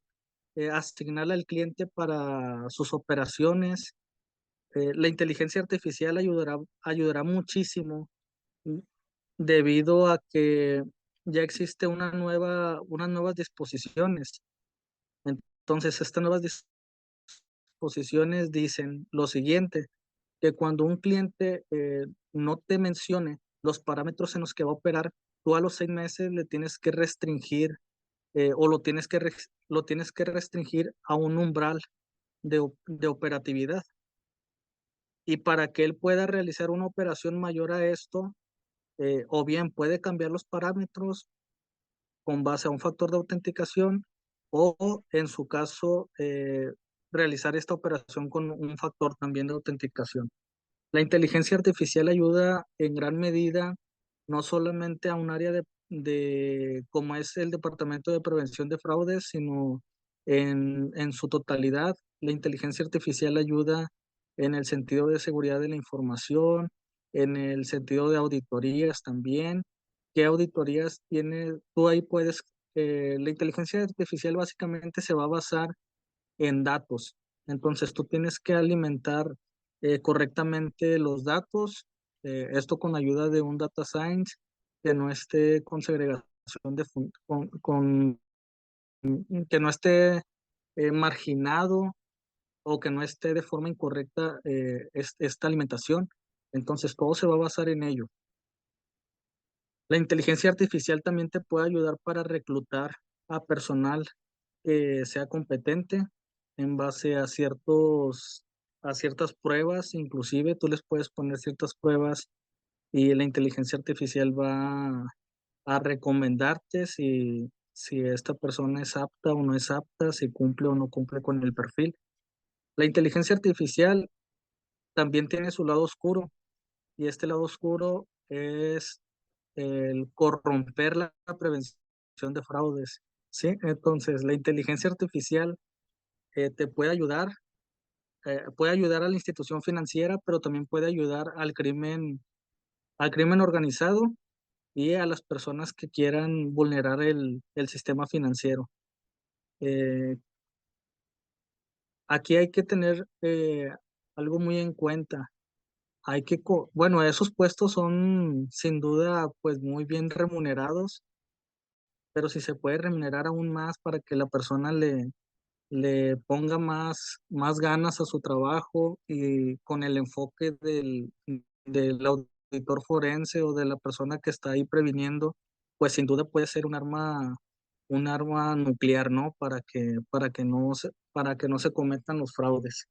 asignarle al cliente para sus operaciones. La inteligencia artificial ayudará muchísimo, mm, debido a que ya existe unas nuevas disposiciones. Entonces, estas nuevas disposiciones dicen lo siguiente, que cuando un cliente no te mencione los parámetros en los que va a operar, tú a los 6 meses le tienes que restringir o lo tienes que restringir a un umbral de operatividad. Y para que él pueda realizar una operación mayor a esto, o bien puede cambiar los parámetros con base a un factor de autenticación o en su caso realizar esta operación con un factor también de autenticación. La inteligencia artificial ayuda en gran medida no solamente a un área como es el Departamento de Prevención de Fraudes, sino en su totalidad. La inteligencia artificial ayuda en el sentido de seguridad de la información, en el sentido de auditorías también. ¿Qué auditorías tiene? Tú ahí puedes, la inteligencia artificial básicamente se va a basar en datos. Entonces tú tienes que alimentar correctamente los datos, esto con ayuda de un data science que no esté con segregación que no esté marginado o que no esté de forma incorrecta esta alimentación. Entonces todo se va a basar en ello. La inteligencia artificial también te puede ayudar para reclutar a personal que sea competente en base a ciertas pruebas, inclusive tú les puedes poner ciertas pruebas y la inteligencia artificial va a recomendarte si esta persona es apta o no es apta, si cumple o no cumple con el perfil. La inteligencia artificial también tiene su lado oscuro y este lado oscuro es el corromper la prevención de fraudes, ¿sí? Entonces, la inteligencia artificial te puede ayudar a la institución financiera, pero también puede ayudar al crimen organizado y a las personas que quieran vulnerar el sistema financiero. Eh, Aquí hay que tener algo muy en cuenta. Bueno, esos puestos son sin duda pues muy bien remunerados, pero si se puede remunerar aún más para que la persona le ponga más ganas a su trabajo y con el enfoque del auditor forense o de la persona que está ahí previniendo, pues sin duda puede ser un arma nuclear, ¿no? Para que no se cometan los fraudes.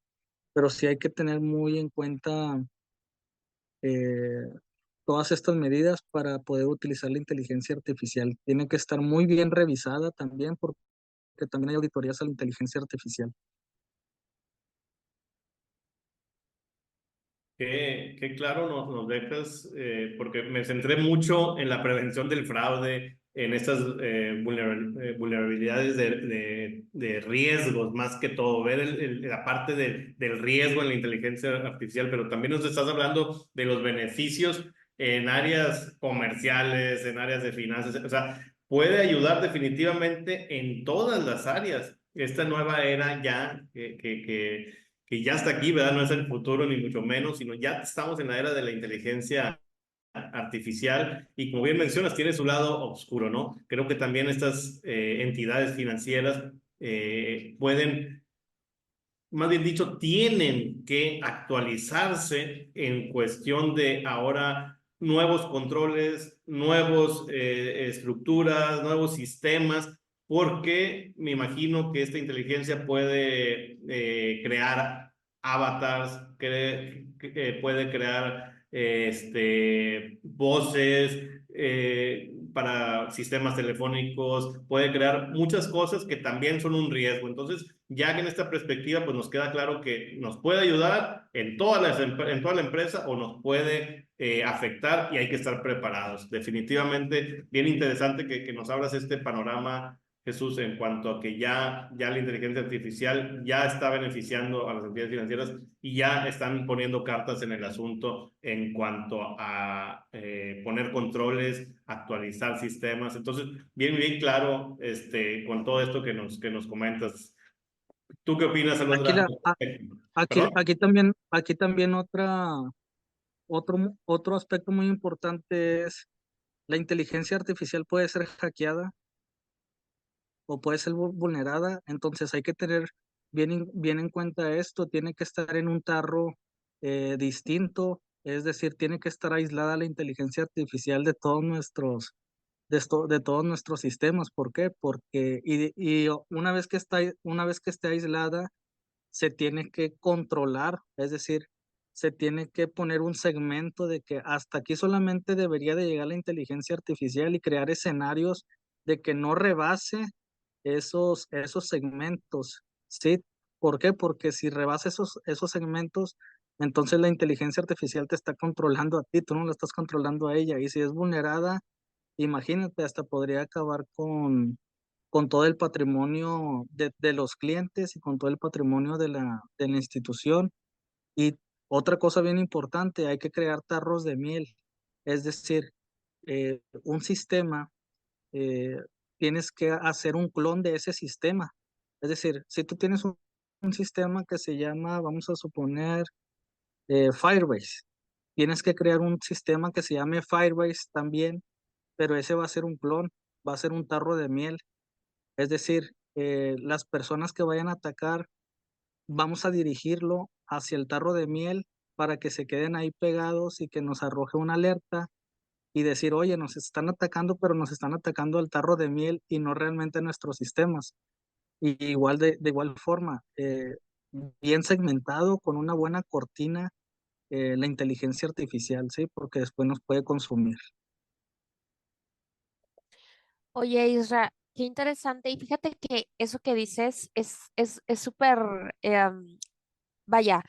Pero sí hay que tener muy en cuenta eh, todas estas medidas para poder utilizar la inteligencia artificial. Tiene que estar muy bien revisada también porque también hay auditorías a la inteligencia artificial. Qué claro nos dejas, porque me centré mucho en la prevención del fraude, en estas vulnerabilidades de riesgos, más que todo, ver la parte del riesgo en la inteligencia artificial, pero también nos estás hablando de los beneficios en áreas comerciales, en áreas de finanzas, o sea, puede ayudar definitivamente en todas las áreas. Esta nueva era ya que ya está aquí, ¿verdad? No es el futuro ni mucho menos, sino ya estamos en la era de la inteligencia artificial y como bien mencionas, tiene su lado oscuro, ¿no? Creo que también estas entidades financieras pueden, más bien dicho, tienen que actualizarse en cuestión de ahora nuevos controles, nuevos estructuras, nuevos sistemas, porque me imagino que esta inteligencia puede crear avatars, puede crear voces para sistemas telefónicos, puede crear muchas cosas que también son un riesgo. Entonces, ya que en esta perspectiva, pues nos queda claro que nos puede ayudar en en toda la empresa o nos puede afectar y hay que estar preparados. Definitivamente, bien interesante que nos abras este panorama, Jesús, en cuanto a que ya la inteligencia artificial ya está beneficiando a las entidades financieras y ya están poniendo cartas en el asunto en cuanto a poner controles, actualizar sistemas. Entonces, bien claro con todo esto que nos comentas. ¿Tú qué opinas, Aquí, Alondra? ¿Perdón? aquí también otro aspecto muy importante es la inteligencia artificial puede ser hackeada o puede ser vulnerada, entonces hay que tener bien en cuenta esto, tiene que estar en un tarro distinto, es decir, tiene que estar aislada la inteligencia artificial de de todos nuestros sistemas. ¿Por qué? Porque una vez que esté aislada, se tiene que controlar, es decir, se tiene que poner un segmento de que hasta aquí solamente debería de llegar la inteligencia artificial y crear escenarios de que no rebase esos segmentos, ¿sí? ¿Por qué? Porque si rebasa esos segmentos, entonces la inteligencia artificial te está controlando a ti, tú no la estás controlando a ella. Y si es vulnerada, imagínate, hasta podría acabar con todo el patrimonio de los clientes y con todo el patrimonio de la institución. Y otra cosa bien importante, hay que crear tarros de miel. Es decir, un sistema, eh, tienes que hacer un clon de ese sistema. Es decir, si tú tienes un sistema que se llama, vamos a suponer, Firebase, tienes que crear un sistema que se llame Firebase también, pero ese va a ser un clon, va a ser un tarro de miel. Es decir, las personas que vayan a atacar, vamos a dirigirlo hacia el tarro de miel para que se queden ahí pegados y que nos arroje una alerta y decir, oye, nos están atacando, pero nos están atacando al tarro de miel y no realmente a nuestros sistemas. Y igual de igual forma, bien segmentado, con una buena cortina, la inteligencia artificial, ¿sí? Porque después nos puede consumir. Oye, Isra, qué interesante. Y fíjate que eso que dices es súper, vaya,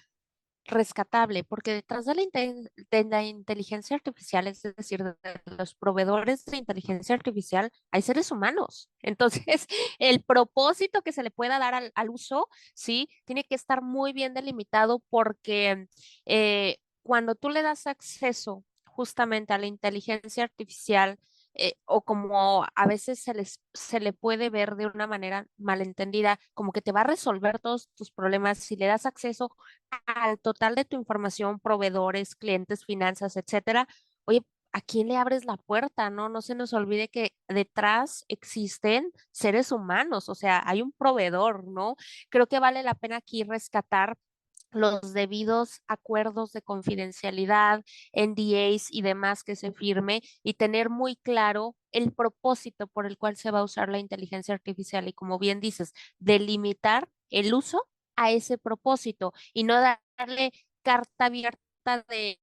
rescatable, porque detrás de de la inteligencia artificial, es decir, de los proveedores de inteligencia artificial, hay seres humanos. Entonces, el propósito que se le pueda dar al uso, sí, tiene que estar muy bien delimitado porque cuando tú le das acceso justamente a la inteligencia artificial, o como a veces se le puede ver de una manera malentendida, como que te va a resolver todos tus problemas si le das acceso al total de tu información, proveedores, clientes, finanzas, etcétera. Oye, ¿a quién le abres la puerta? No, no se nos olvide que detrás existen seres humanos, o sea, hay un proveedor, ¿no? Creo que vale la pena aquí rescatar los debidos acuerdos de confidencialidad, NDAs y demás que se firme y tener muy claro el propósito por el cual se va a usar la inteligencia artificial y, como bien dices, delimitar el uso a ese propósito y no darle carta abierta de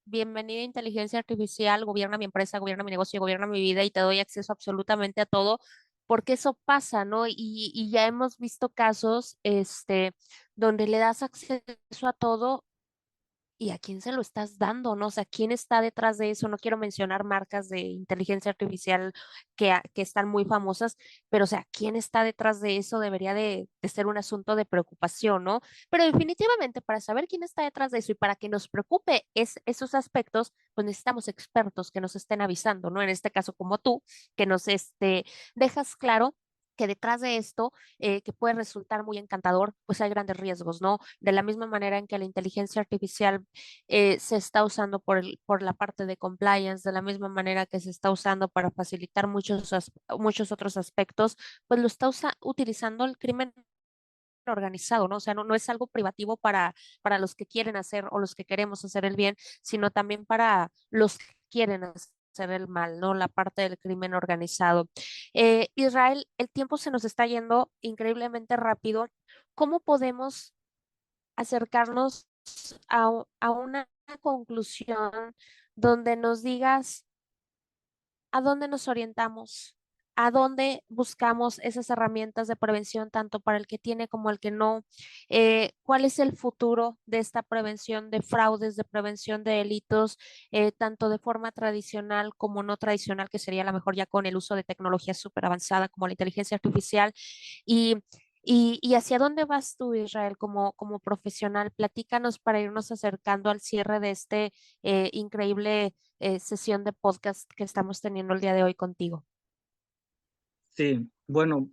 bienvenida inteligencia artificial, gobierna mi empresa, gobierna mi negocio, gobierna mi vida y te doy acceso absolutamente a todo, porque eso pasa, ¿no? Y ya hemos visto casos, donde le das acceso a todo y a quién se lo estás dando, ¿no? O sea, ¿quién está detrás de eso? No quiero mencionar marcas de inteligencia artificial que están muy famosas, pero o sea, ¿quién está detrás de eso? Debería de ser un asunto de preocupación, ¿no? Pero definitivamente para saber quién está detrás de eso y para que nos preocupe esos aspectos, pues necesitamos expertos que nos estén avisando, ¿no? En este caso, como tú, que nos dejas claro que detrás de esto, que puede resultar muy encantador, pues hay grandes riesgos, ¿no? De la misma manera en que la inteligencia artificial se está usando por la parte de compliance, de la misma manera que se está usando para facilitar muchos otros aspectos, pues lo está utilizando el crimen organizado, ¿no? O sea, no es algo privativo para los que quieren hacer o los que queremos hacer el bien, sino también para los que quieren hacer el mal, ¿no? La parte del crimen organizado. Israel, el tiempo se nos está yendo increíblemente rápido. ¿Cómo podemos acercarnos a una conclusión donde nos digas a dónde nos orientamos, a dónde buscamos esas herramientas de prevención, tanto para el que tiene como el que no? ¿Cuál es el futuro de esta prevención de fraudes, de prevención de delitos, tanto de forma tradicional como no tradicional, que sería la mejor ya con el uso de tecnología súper avanzada como la inteligencia artificial? Y, y hacia dónde vas tú, Israel, como profesional? Platícanos para irnos acercando al cierre de este increíble sesión de podcast que estamos teniendo el día de hoy contigo. Sí, bueno,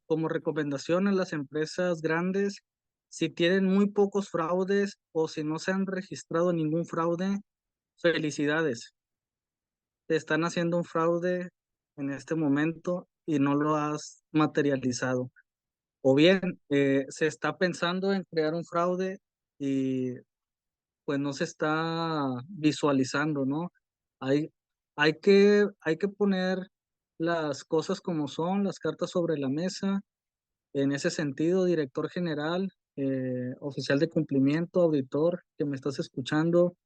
como recomendación a las empresas grandes, si tienen muy pocos fraudes o si no se han registrado ningún fraude, felicidades. Te están haciendo un fraude en este momento y no lo has materializado. O bien, se está pensando en crear un fraude y pues no se está visualizando, ¿no? Hay, hay que poner las cosas como son, las cartas sobre la mesa. En ese sentido, director general, oficial de cumplimiento, auditor, que me estás escuchando,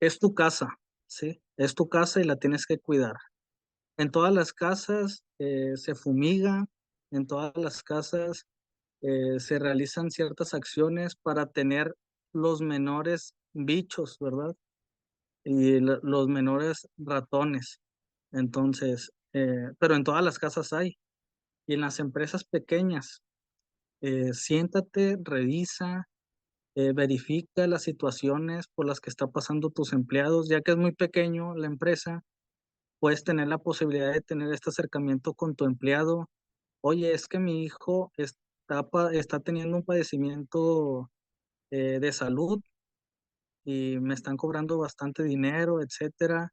es tu casa, ¿sí? Es tu casa y la tienes que cuidar. En todas las casas se fumiga, en todas las casas se realizan ciertas acciones para tener los menores bichos, ¿verdad? Y los menores ratones. Entonces, pero en todas las casas hay. Y en las empresas pequeñas, siéntate, revisa, verifica las situaciones por las que está pasando tus empleados, ya que es muy pequeño la empresa, puedes tener la posibilidad de tener este acercamiento con tu empleado. Oye, es que mi hijo está teniendo un padecimiento de salud y me están cobrando bastante dinero, etcétera.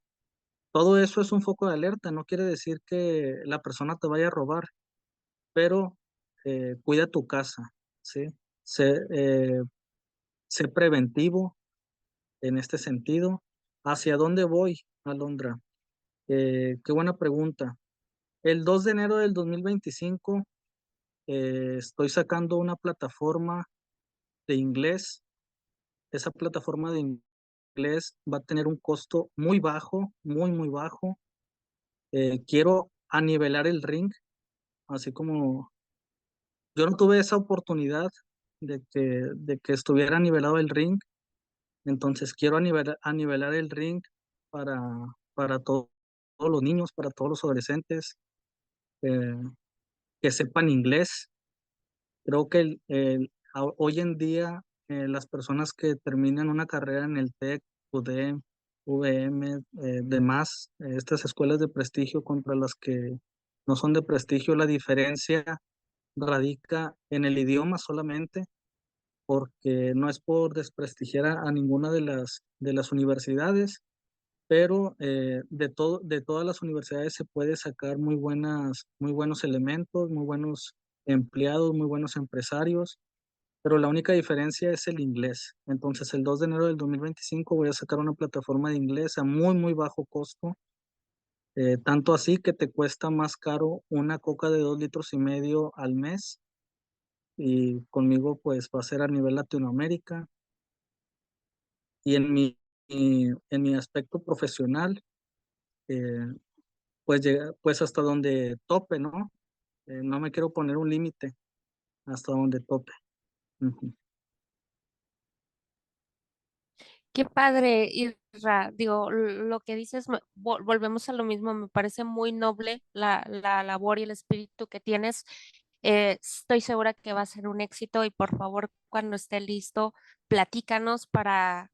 Todo eso es un foco de alerta, no quiere decir que la persona te vaya a robar, pero cuida tu casa, ¿sí? Sé, sé preventivo en este sentido. ¿Hacia dónde voy, Alondra? Qué buena pregunta. El 2 de enero del 2025 estoy sacando una plataforma de inglés. Esa plataforma de inglés va a tener un costo muy bajo, muy, muy bajo. Quiero anivelar el ring, así como yo no tuve esa oportunidad de que estuviera nivelado el ring, entonces quiero anivelar el ring para, para todos los niños, para todos los adolescentes, eh, que sepan inglés. Creo que hoy en día las personas que terminan una carrera en el TEC, UDEM, VM, demás, estas escuelas de prestigio contra las que no son de prestigio, la diferencia radica en el idioma solamente, porque no es por desprestigiar a ninguna de las universidades, pero de todas las universidades se puede sacar muy buenos elementos, muy buenos empleados, muy buenos empresarios, pero la única diferencia es el inglés. Entonces, el 2 de enero del 2025 voy a sacar una plataforma de inglés a muy, muy bajo costo, tanto así que te cuesta más caro una coca de 2,5 litros al mes, y conmigo pues va a ser a nivel Latinoamérica. Y en mi aspecto profesional, eh, pues hasta donde tope, ¿no? No me quiero poner un límite, hasta donde tope. Ujú. Qué padre, Isra. Digo, lo que dices, volvemos a lo mismo, me parece muy noble la labor y el espíritu que tienes. Estoy segura que va a ser un éxito y por favor, cuando esté listo, platícanos para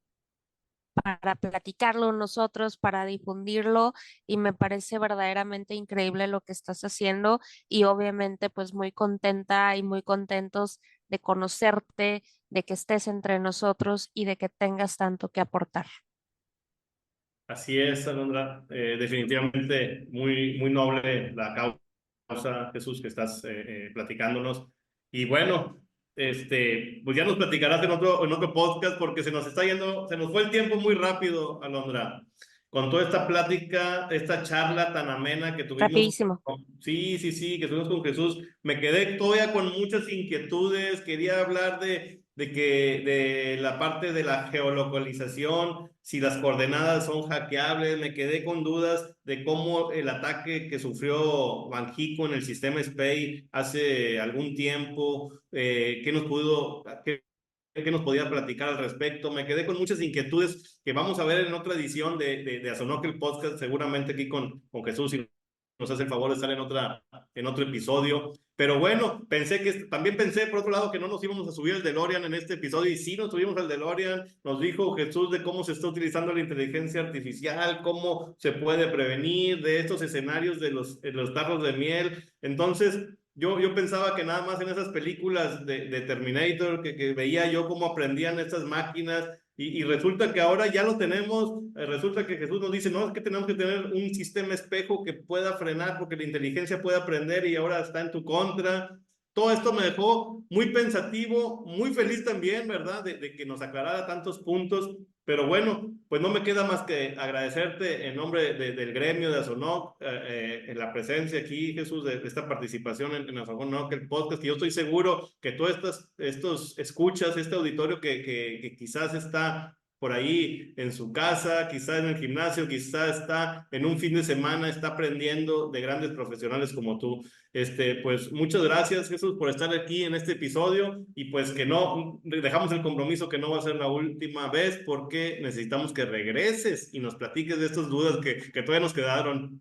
platicarlo nosotros, para difundirlo y me parece verdaderamente increíble lo que estás haciendo y obviamente pues muy contenta y muy contentos de conocerte, de que estés entre nosotros y de que tengas tanto que aportar. Así es, Alondra. Definitivamente muy, muy noble la causa, Jesús, que estás platicándonos. Y bueno, pues ya nos platicarás en otro podcast porque se nos está yendo, se nos fue el tiempo muy rápido, Alondra. Con toda esta plática, esta charla tan amena que tuvimos. Rapidísimo. Sí, sí, sí, que tuvimos con Jesús. Me quedé todavía con muchas inquietudes. Quería hablar de la parte de la geolocalización, si las coordenadas son hackeables. Me quedé con dudas de cómo el ataque que sufrió Banxico en el sistema SPEI hace algún tiempo, qué nos podía platicar al respecto. Me quedé con muchas inquietudes que vamos a ver en otra edición de Azonocle Podcast, seguramente aquí con Jesús, y nos hace el favor de estar en otro episodio. Pero bueno, también pensé por otro lado que no nos íbamos a subir al DeLorean en este episodio, y sí nos subimos al DeLorean. Nos dijo Jesús de cómo se está utilizando la inteligencia artificial, cómo se puede prevenir de estos escenarios de los tarros de miel. Entonces, yo pensaba que nada más en esas películas de Terminator, que veía yo cómo aprendían estas máquinas, y resulta que ahora ya lo tenemos. Resulta que Jesús nos dice, no, es que tenemos que tener un sistema espejo que pueda frenar porque la inteligencia puede aprender y ahora está en tu contra. Todo esto me dejó muy pensativo, muy feliz también, ¿verdad? De que nos aclarara tantos puntos. Pero bueno, pues no me queda más que agradecerte en nombre del gremio de Azonoc, en la presencia aquí, Jesús, de esta participación en Azonoc, el podcast, que yo estoy seguro que todos estos escuchas, este auditorio que quizás está por ahí en su casa, quizá en el gimnasio, quizá está en un fin de semana, está aprendiendo de grandes profesionales como tú. Pues muchas gracias, Jesús, por estar aquí en este episodio, y pues que no, dejamos el compromiso que no va a ser la última vez, porque necesitamos que regreses y nos platiques de estas dudas que todavía nos quedaron.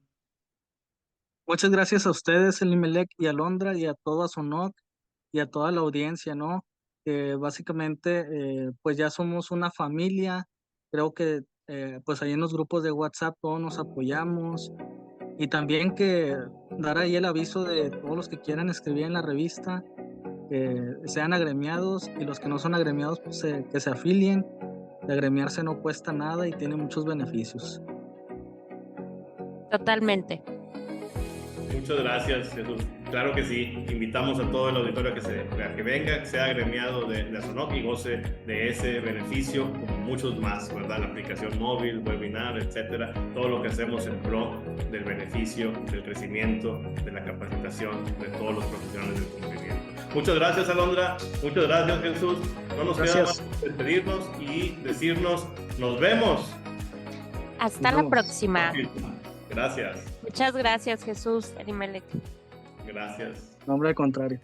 Muchas gracias a ustedes, Elimelech y Alondra, y a toda Sonoc y a toda la audiencia, ¿no? Básicamente, pues ya somos una familia. Creo que pues ahí en los grupos de WhatsApp todos nos apoyamos, y también que dar ahí el aviso de todos los que quieran escribir en la revista, que sean agremiados, y los que no son agremiados, pues que se afilien. De agremiarse no cuesta nada y tiene muchos beneficios. Totalmente. Muchas gracias, Jesús. Claro que sí, invitamos a todo el auditorio a que venga, que sea agremiado de Sonoc y goce de ese beneficio, como muchos más, ¿verdad? La aplicación móvil, webinar, etcétera, todo lo que hacemos en pro del beneficio, del crecimiento, de la capacitación de todos los profesionales del cumplimiento. Muchas gracias, Alondra. Muchas gracias, Jesús. No nos queda más que despedirnos y decirnos, nos vemos. Hasta la próxima. Gracias. Muchas gracias, Jesús, Elimelech. Gracias. No, hombre, al contrario.